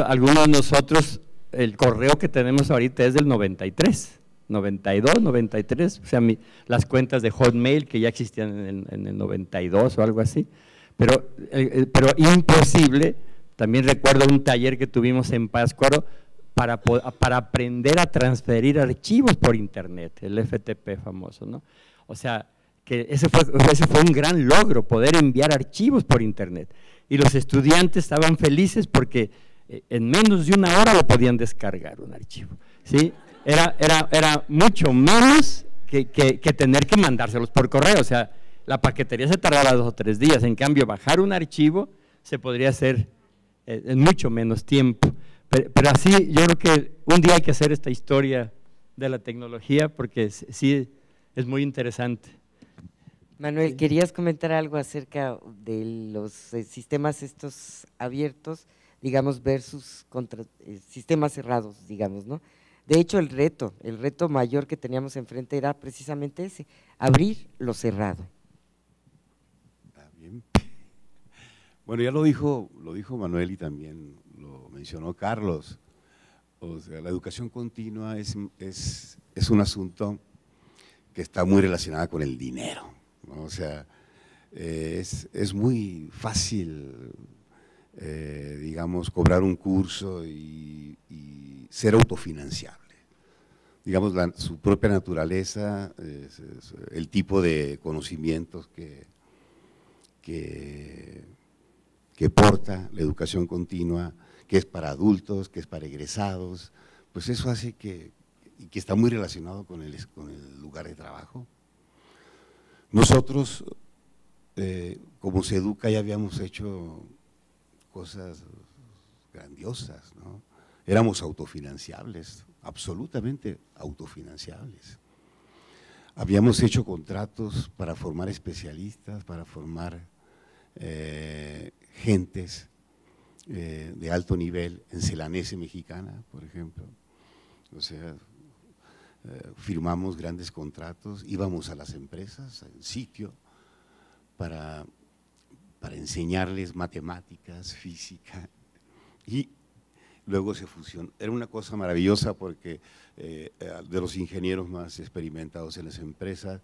algunos de nosotros, el correo que tenemos ahorita es del 93, 92, 93, o sea, las cuentas de Hotmail que ya existían en el 92 o algo así, pero imposible. También recuerdo un taller que tuvimos en Pátzcuaro para aprender a transferir archivos por internet, el FTP famoso, ¿no? O sea, que ese fue un gran logro, poder enviar archivos por internet, y los estudiantes estaban felices porque en menos de una hora lo podían descargar un archivo, ¿sí? Era mucho menos que tener que mandárselos por correo, o sea, la paquetería se tardaba 2 o 3 días, en cambio bajar un archivo se podría hacer en mucho menos tiempo, pero así yo creo que un día hay que hacer esta historia de la tecnología porque sí es muy interesante. Manuel, ¿querías comentar algo acerca de los sistemas estos abiertos, digamos, versus sistemas cerrados, digamos, ¿no? De hecho, el reto mayor que teníamos enfrente era precisamente ese, abrir lo cerrado. Bien. Bueno, ya lo dijo Manuel y también lo mencionó Carlos. O sea, la educación continua es un asunto que está muy relacionado con el dinero, ¿no? O sea, es muy fácil, digamos, cobrar un curso y ser autofinanciable. Digamos, su propia naturaleza, el tipo de conocimientos que porta la educación continua, que es para adultos, que es para egresados, pues eso hace que está muy relacionado con el lugar de trabajo. Nosotros, como SEDUCA, ya habíamos hecho cosas grandiosas, ¿no? Éramos autofinanciables, absolutamente autofinanciables. Habíamos hecho contratos para formar especialistas, para formar gentes de alto nivel en Celanese Mexicana, por ejemplo. O sea, firmamos grandes contratos, íbamos a las empresas, al sitio, para enseñarles matemáticas, física, y luego se fusionó. Era una cosa maravillosa porque de los ingenieros más experimentados en las empresas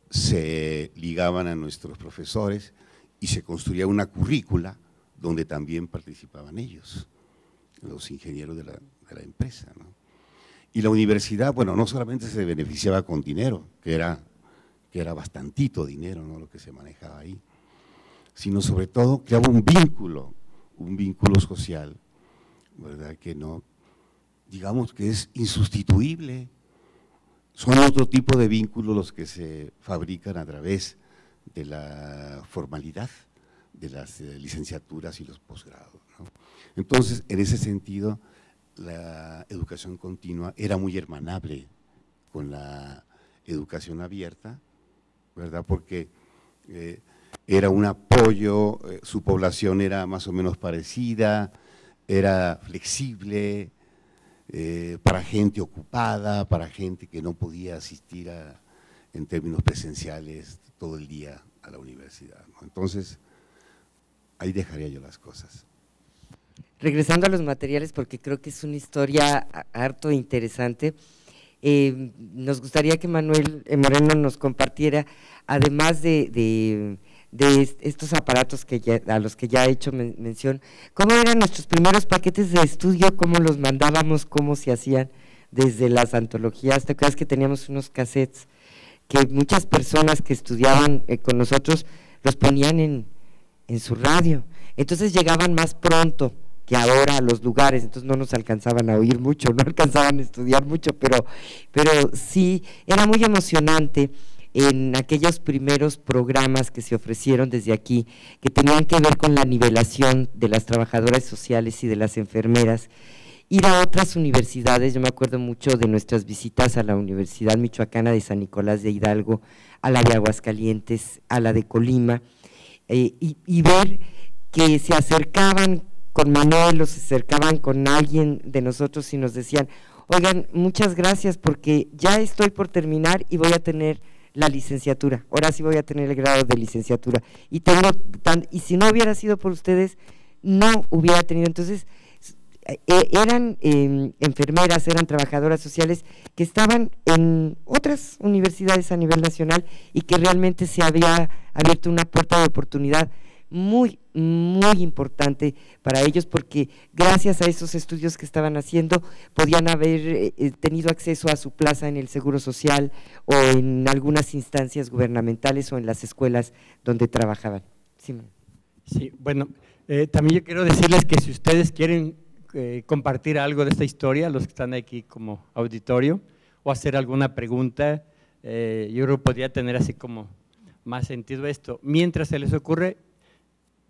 se ligaban a nuestros profesores y se construía una currícula donde también participaban ellos, los ingenieros de la empresa, ¿no? Y la universidad, bueno, no solamente se beneficiaba con dinero, que era bastantito dinero, ¿no?, lo que se manejaba ahí, sino sobre todo creaba un vínculo social, ¿verdad?, que no, digamos que es insustituible. Son otro tipo de vínculos los que se fabrican a través de la formalidad de las licenciaturas y los posgrados, ¿no? Entonces, en ese sentido, la educación continua era muy hermanable con la educación abierta, ¿verdad?, porque era un apoyo, su población era más o menos parecida, era flexible, para gente ocupada, para gente que no podía asistir en términos presenciales todo el día a la universidad, ¿no? Entonces, ahí dejaría yo las cosas. Regresando a los materiales, porque creo que es una historia harto interesante, nos gustaría que Manuel Moreno nos compartiera, además de estos aparatos a los que ya he hecho mención, cómo eran nuestros primeros paquetes de estudio, cómo los mandábamos, cómo se hacían desde las antologías. ¿Te acuerdas que teníamos unos cassettes que muchas personas que estudiaban con nosotros los ponían en su radio? Entonces llegaban más pronto que ahora a los lugares, entonces no nos alcanzaban a oír mucho, no alcanzaban a estudiar mucho, pero sí, era muy emocionante en aquellos primeros programas que se ofrecieron desde aquí, que tenían que ver con la nivelación de las trabajadoras sociales y de las enfermeras, ir a otras universidades. Yo me acuerdo mucho de nuestras visitas a la Universidad Michoacana de San Nicolás de Hidalgo, a la de Aguascalientes, a la de Colima, y ver que se acercaban con Manuel o se acercaban con alguien de nosotros y nos decían: oigan, muchas gracias porque ya estoy por terminar y voy a tener la licenciatura, ahora sí voy a tener el grado de licenciatura, y si no hubiera sido por ustedes, no hubiera tenido. Entonces, eran enfermeras, eran trabajadoras sociales que estaban en otras universidades a nivel nacional y que realmente se había abierto una puerta de oportunidad muy, muy importante para ellos, porque gracias a esos estudios que estaban haciendo podían haber tenido acceso a su plaza en el Seguro Social o en algunas instancias gubernamentales o en las escuelas donde trabajaban. Sí, bueno, también yo quiero decirles que si ustedes quieren compartir algo de esta historia, los que están aquí como auditorio, o hacer alguna pregunta, yo creo que podría tener así como más sentido esto. Mientras se les ocurre,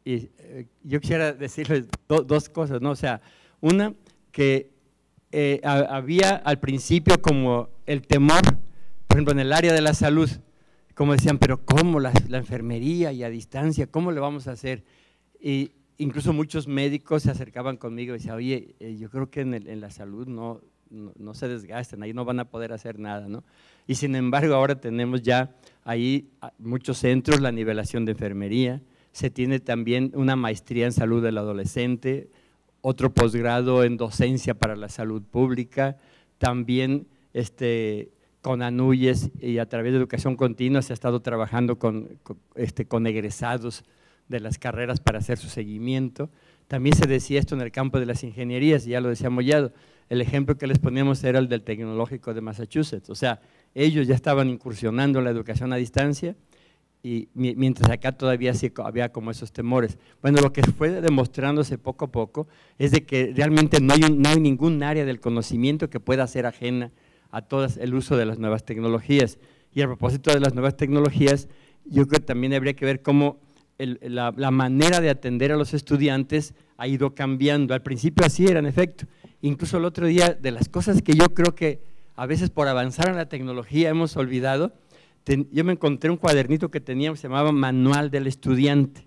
y yo quisiera decirles dos cosas, ¿no? O sea, una, que había al principio como el temor, por ejemplo, en el área de la salud, como decían, pero ¿cómo la enfermería y a distancia? ¿Cómo le vamos a hacer? Y incluso muchos médicos se acercaban conmigo y decían: oye, yo creo que en la salud no se desgasten, ahí no van a poder hacer nada, ¿no? Y sin embargo, ahora tenemos ya ahí muchos centros, la nivelación de enfermería, se tiene también una maestría en salud del adolescente, otro posgrado en docencia para la salud pública, también con ANUYES y a través de educación continua se ha estado trabajando con egresados de las carreras para hacer su seguimiento. También se decía esto en el campo de las ingenierías, ya lo decía Mollado, el ejemplo que les poníamos era el del Tecnológico de Massachusetts, o sea, ellos ya estaban incursionando en la educación a distancia, y mientras acá todavía sí había como esos temores. Bueno, lo que fue demostrándose poco a poco es de que realmente no hay ningún área del conocimiento que pueda ser ajena a todo el uso de las nuevas tecnologías. Y a propósito de las nuevas tecnologías, yo creo que también habría que ver cómo la manera de atender a los estudiantes ha ido cambiando. Al principio así era, en efecto. Incluso el otro día, de las cosas que yo creo que a veces por avanzar en la tecnología hemos olvidado, yo me encontré un cuadernito que teníamos, se llamaba Manual del Estudiante.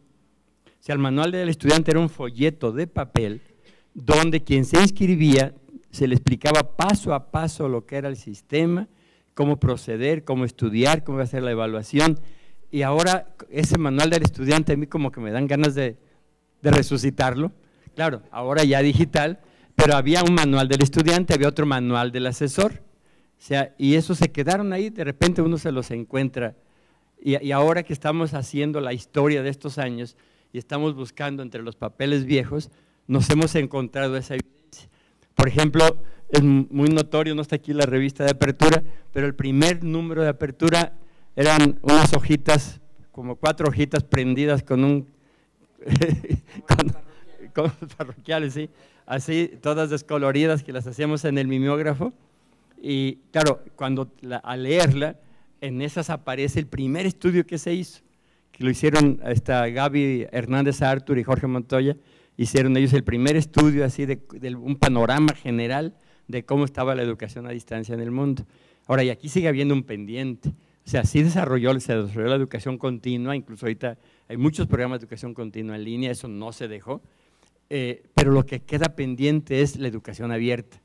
O sea, el Manual del Estudiante era un folleto de papel donde quien se inscribía se le explicaba paso a paso lo que era el sistema, cómo proceder, cómo estudiar, cómo hacer la evaluación. Y ahora ese Manual del Estudiante a mí como que me dan ganas de resucitarlo. Claro, ahora ya digital, pero había un Manual del Estudiante, había otro Manual del Asesor. O sea, y esos se quedaron ahí, de repente uno se los encuentra. Y ahora que estamos haciendo la historia de estos años y estamos buscando entre los papeles viejos, nos hemos encontrado esa evidencia. Por ejemplo, es muy notorio, no está aquí la revista de apertura, pero el primer número de apertura eran unas hojitas, como 4 hojitas prendidas con un con parroquiales, ¿sí? Así, todas descoloridas, que las hacíamos en el mimeógrafo. Y claro, al leerla, en esas aparece el primer estudio que se hizo, que lo hicieron Gaby Hernández Artur y Jorge Montoya, hicieron ellos el primer estudio así de un panorama general de cómo estaba la educación a distancia en el mundo. Ahora, y aquí sigue habiendo un pendiente, o sea, sí se desarrolló la educación continua, incluso ahorita hay muchos programas de educación continua en línea, eso no se dejó, pero lo que queda pendiente es la educación abierta.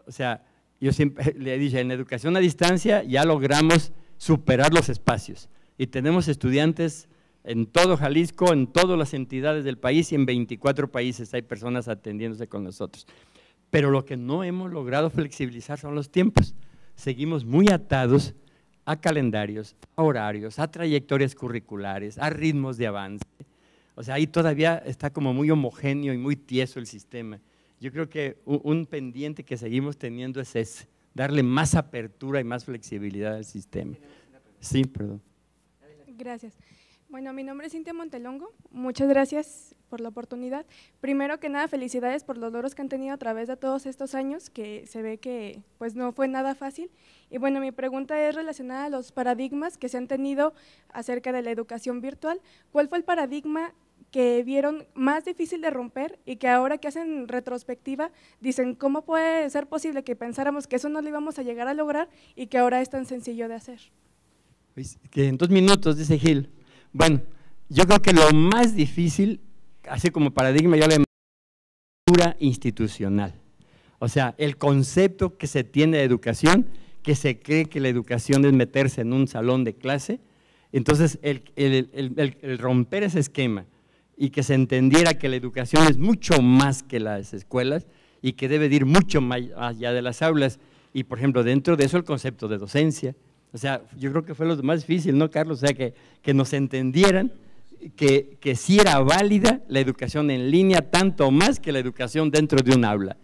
O sea, yo siempre le dije, en educación a distancia ya logramos superar los espacios y tenemos estudiantes en todo Jalisco, en todas las entidades del país y en 24 países hay personas atendiéndose con nosotros. Pero lo que no hemos logrado flexibilizar son los tiempos. Seguimos muy atados a calendarios, a horarios, a trayectorias curriculares, a ritmos de avance. O sea, ahí todavía está como muy homogéneo y muy tieso el sistema. Yo creo que un pendiente que seguimos teniendo es ese, darle más apertura y más flexibilidad al sistema. Sí, perdón. Gracias. Bueno, mi nombre es Cintia Montelongo, muchas gracias por la oportunidad. Primero que nada, felicidades por los logros que han tenido a través de todos estos años, que se ve que pues no fue nada fácil. Y bueno, mi pregunta es relacionada a los paradigmas que se han tenido acerca de la educación virtual. ¿Cuál fue el paradigma que vieron más difícil de romper y que ahora que hacen retrospectiva dicen cómo puede ser posible que pensáramos que eso no lo íbamos a llegar a lograr y que ahora es tan sencillo de hacer? Que en 2 minutos, dice Gil. Bueno, yo creo que lo más difícil, así como paradigma, yo le llamo cultura institucional. O sea, el concepto que se tiene de educación, que se cree que la educación es meterse en un salón de clase. Entonces, el romper ese esquema y que se entendiera que la educación es mucho más que las escuelas y que debe de ir mucho más allá de las aulas. Y, por ejemplo, dentro de eso el concepto de docencia. O sea, yo creo que fue lo más difícil, ¿no, Carlos? O sea, que nos entendieran que sí era válida la educación en línea, tanto más que la educación dentro de un aula.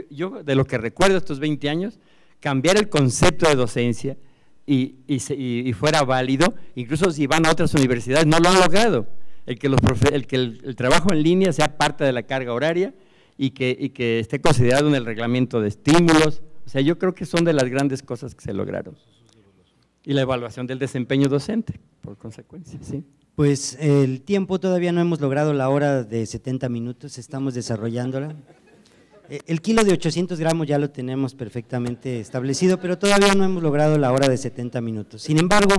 Yo de lo que recuerdo estos 20 años, cambiar el concepto de docencia y fuera válido, incluso si van a otras universidades, no lo han logrado. El que el trabajo en línea sea parte de la carga horaria y que esté considerado en el reglamento de estímulos. O sea, yo creo que son de las grandes cosas que se lograron. Y la evaluación del desempeño docente, por consecuencia, ¿sí? Pues el tiempo todavía no hemos logrado la hora de 70 minutos, estamos desarrollándola. El kilo de 800 gramos ya lo tenemos perfectamente establecido, pero todavía no hemos logrado la hora de 70 minutos. Sin embargo,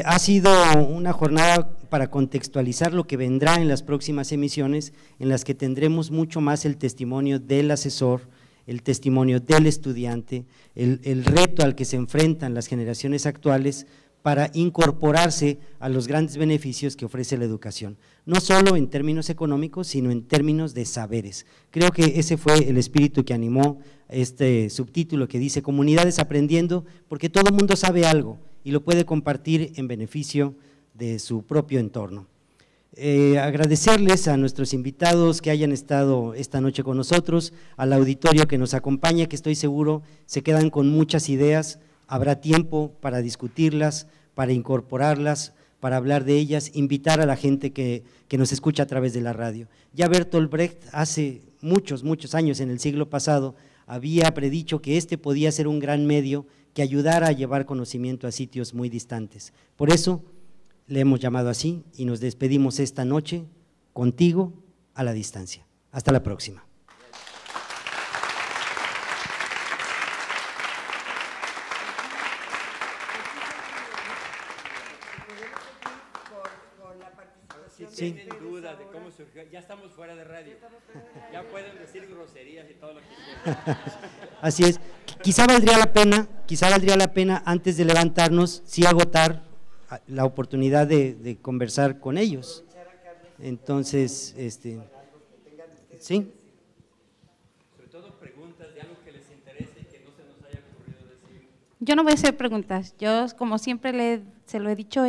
ha sido una jornada para contextualizar lo que vendrá en las próximas emisiones, en las que tendremos mucho más el testimonio del asesor, el testimonio del estudiante, el reto al que se enfrentan las generaciones actuales para incorporarse a los grandes beneficios que ofrece la educación, no solo en términos económicos, sino en términos de saberes. Creo que ese fue el espíritu que animó este subtítulo que dice Comunidades Aprendiendo, porque todo el mundo sabe algo y lo puede compartir en beneficio de su propio entorno. Agradecerles a nuestros invitados que hayan estado esta noche con nosotros, al auditorio que nos acompaña, que estoy seguro se quedan con muchas ideas, habrá tiempo para discutirlas, para incorporarlas, para hablar de ellas, invitar a la gente que nos escucha a través de la radio. Ya Bertolt Brecht hace muchos años, en el siglo pasado, había predicho que este podía ser un gran medio que ayudara a llevar conocimiento a sitios muy distantes. Por eso le hemos llamado así y nos despedimos esta noche contigo a la distancia. Hasta la próxima. Si tienen dudas de cómo surgió, ya estamos fuera de radio, ya pueden decir groserías y todo lo que quieran. Así es, quizá valdría la pena antes de levantarnos, sí agotar la oportunidad de conversar con ellos. Entonces, sí. Sobre todo preguntas de algo que les interese y que no se nos haya ocurrido decir. Yo no voy a hacer preguntas, yo como siempre se lo he dicho,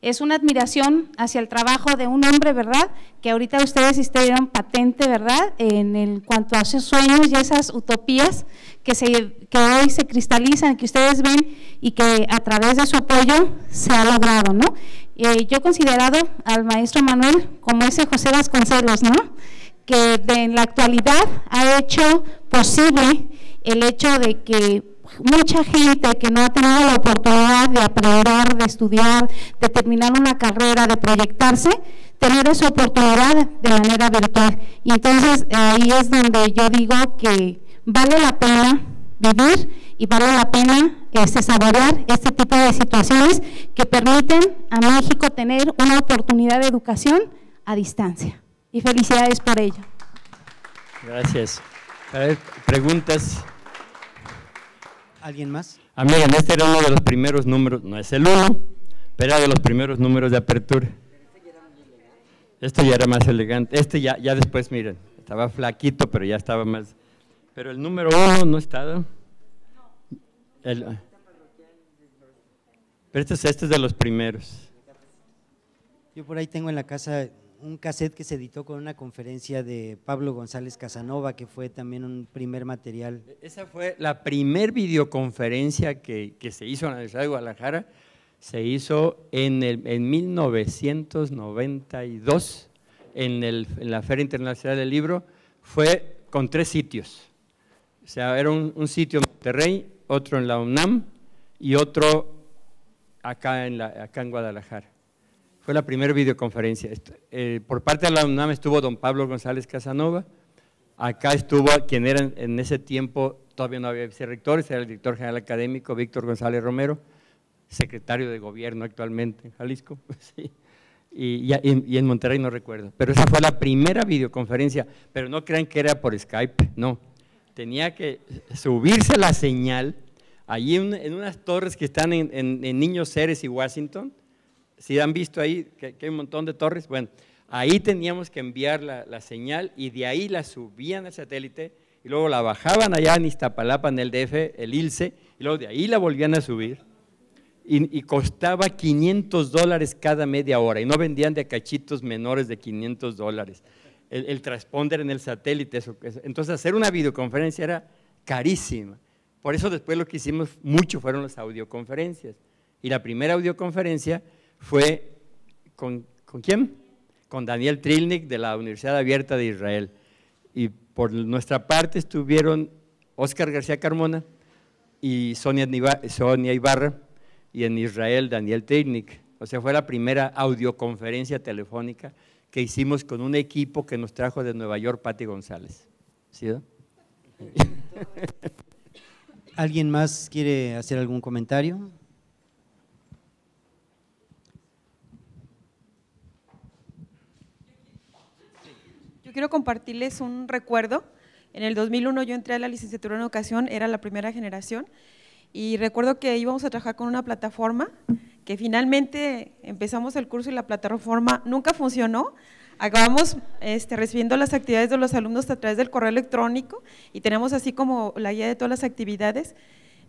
es una admiración hacia el trabajo de un hombre, ¿verdad?, que ahorita ustedes estuvieron patente, ¿verdad?, en cuanto a esos sueños y esas utopías que hoy se cristalizan, que ustedes ven y que a través de su apoyo se ha logrado, ¿no? Yo he considerado al maestro Manuel como ese José Vasconcelos, ¿no?, que en la actualidad ha hecho posible el hecho de que mucha gente que no ha tenido la oportunidad de aprender, de estudiar, de terminar una carrera, de proyectarse, tener esa oportunidad de manera virtual. Y entonces ahí es donde yo digo que vale la pena vivir y vale la pena saborear este tipo de situaciones que permiten a México tener una oportunidad de educación a distancia. Y felicidades por ello. Gracias. A ver, preguntas. ¿Alguien más? Miren, este era uno de los primeros números, no es el 1, pero era de los primeros números de apertura. Este ya era más elegante, este ya después, miren, estaba flaquito, pero ya estaba más… Pero el número 1 no estaba. Pero este es de los primeros. Yo por ahí tengo en la casa un cassette que se editó con una conferencia de Pablo González Casanova, que fue también un primer material. Esa fue la primer videoconferencia que se hizo en la Universidad de Guadalajara, se hizo en 1992 en la Feria Internacional del Libro, fue con 3 sitios. O sea, era un sitio en Monterrey, otro en la UNAM y otro acá en Guadalajara. Fue la primera videoconferencia. Por parte de la UNAM estuvo don Pablo González Casanova, acá estuvo quien era en ese tiempo, todavía no había vicerrectores, era el director general académico Víctor González Romero, secretario de gobierno actualmente en Jalisco, sí. Y en Monterrey no recuerdo, pero esa fue la primera videoconferencia, pero no crean que era por Skype, no, tenía que subirse la señal, allí en unas torres que están en Niños Ceres y Washington. Si han visto ahí que hay un montón de torres, bueno, ahí teníamos que enviar la señal y de ahí la subían al satélite y luego la bajaban allá en Iztapalapa, en el DF, el ILCE, y luego de ahí la volvían a subir y costaba $500 cada media hora y no vendían de cachitos menores de $500. El transponder en el satélite, entonces hacer una videoconferencia era carísima. Por eso después lo que hicimos mucho fueron las audioconferencias y la primera audioconferencia fue ¿con quién? Con Daniel Trilnik de la Universidad Abierta de Israel. Y por nuestra parte estuvieron Óscar García Carmona y Sonia Ibarra, y en Israel Daniel Trilnik. O sea, fue la primera audioconferencia telefónica que hicimos con un equipo que nos trajo de Nueva York Pati González. ¿Sí, no? ¿Alguien más quiere hacer algún comentario? Yo quiero compartirles un recuerdo. En el 2001 yo entré a la licenciatura en educación, era la primera generación, y recuerdo que íbamos a trabajar con una plataforma, que finalmente empezamos el curso y la plataforma nunca funcionó. Acabamos recibiendo las actividades de los alumnos a través del correo electrónico y tenemos así como la guía de todas las actividades,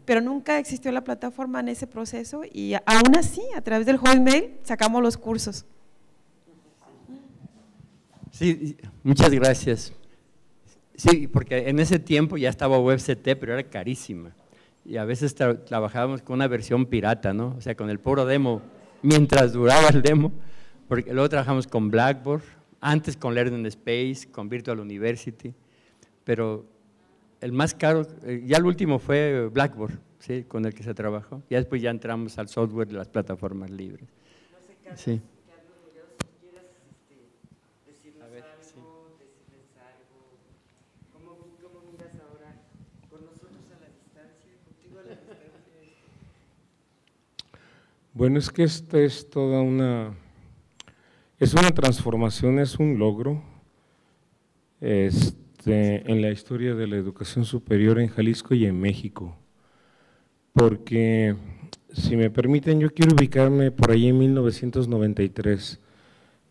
pero nunca existió la plataforma en ese proceso y aún así a través del Hotmail sacamos los cursos. Sí, muchas gracias. Sí, porque en ese tiempo ya estaba WebCT, pero era carísima. Y a veces trabajábamos con una versión pirata, ¿no? O sea, con el puro demo, mientras duraba el demo, porque luego trabajamos con Blackboard, antes con Learning Space, con Virtual University, pero el más caro, ya el último fue Blackboard, ¿sí? Con el que se trabajó. Y después ya entramos al software de las plataformas libres. No sé, Carlos, Sí. Carlos, si quieras decirnos algo, decirles algo. ¿Cómo miras ahora con nosotros a la distancia, contigo a la distancia? Bueno, es que esta es toda una transformación, es un logro en la historia de la educación superior en Jalisco y en México, porque si me permiten yo quiero ubicarme por ahí en 1993,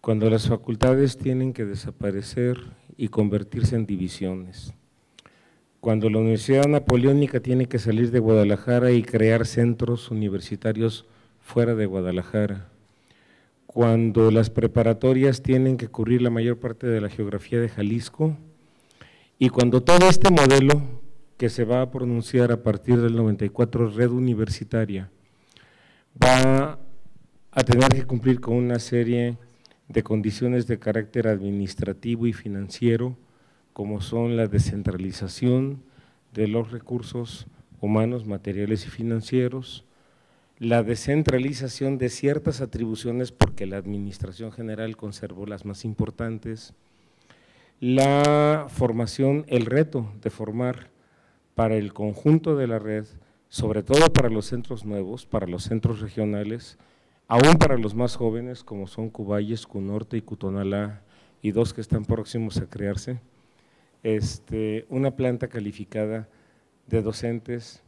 cuando las facultades tienen que desaparecer y convertirse en divisiones, cuando la Universidad Napoleónica tiene que salir de Guadalajara y crear centros universitarios fuera de Guadalajara, cuando las preparatorias tienen que cubrir la mayor parte de la geografía de Jalisco y cuando todo este modelo que se va a pronunciar a partir del 94, red universitaria, va a tener que cumplir con una serie de condiciones de carácter administrativo y financiero, como son la descentralización de los recursos humanos, materiales y financieros, la descentralización de ciertas atribuciones porque la Administración General conservó las más importantes, la formación, el reto de formar para el conjunto de la red, sobre todo para los centros nuevos, para los centros regionales, aún para los más jóvenes como son Cuballes, Cunorte y Cutonalá y 2 que están próximos a crearse, una planta calificada de docentes,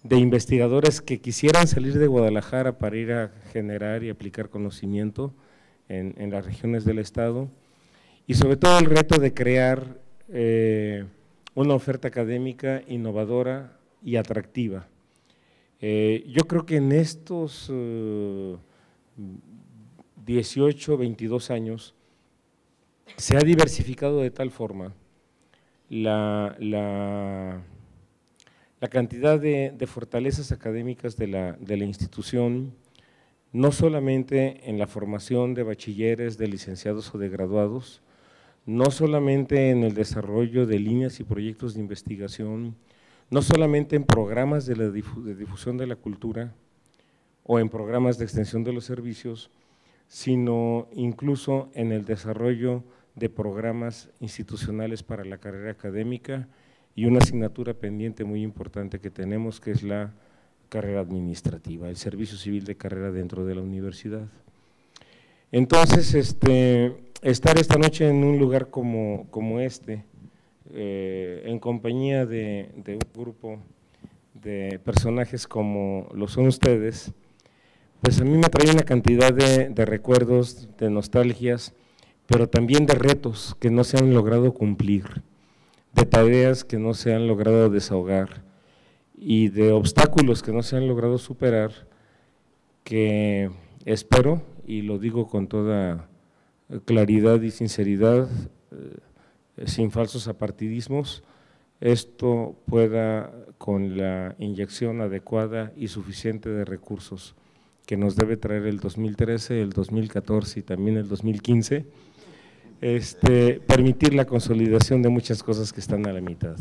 de investigadores que quisieran salir de Guadalajara para ir a generar y aplicar conocimiento en las regiones del estado, y sobre todo el reto de crear una oferta académica innovadora y atractiva. Yo creo que en estos 18, 22 años se ha diversificado de tal forma la cantidad de fortalezas académicas de la institución, no solamente en la formación de bachilleres, de licenciados o de graduados, no solamente en el desarrollo de líneas y proyectos de investigación, no solamente en programas de difusión de la cultura o en programas de extensión de los servicios, sino incluso en el desarrollo de programas institucionales para la carrera académica y una asignatura pendiente muy importante que tenemos, que es la carrera administrativa, el servicio civil de carrera dentro de la universidad. Entonces, estar esta noche en un lugar como este, en compañía de un grupo de personajes como lo son ustedes, pues a mí me trae una cantidad de recuerdos, de nostalgias, pero también de retos que no se han logrado cumplir, de tareas que no se han logrado desahogar y de obstáculos que no se han logrado superar, que espero, y lo digo con toda claridad y sinceridad, sin falsos apartidismos, esto pueda, con la inyección adecuada y suficiente de recursos que nos debe traer el 2013, el 2014 y también el 2015, permitir la consolidación de muchas cosas que están a la mitad.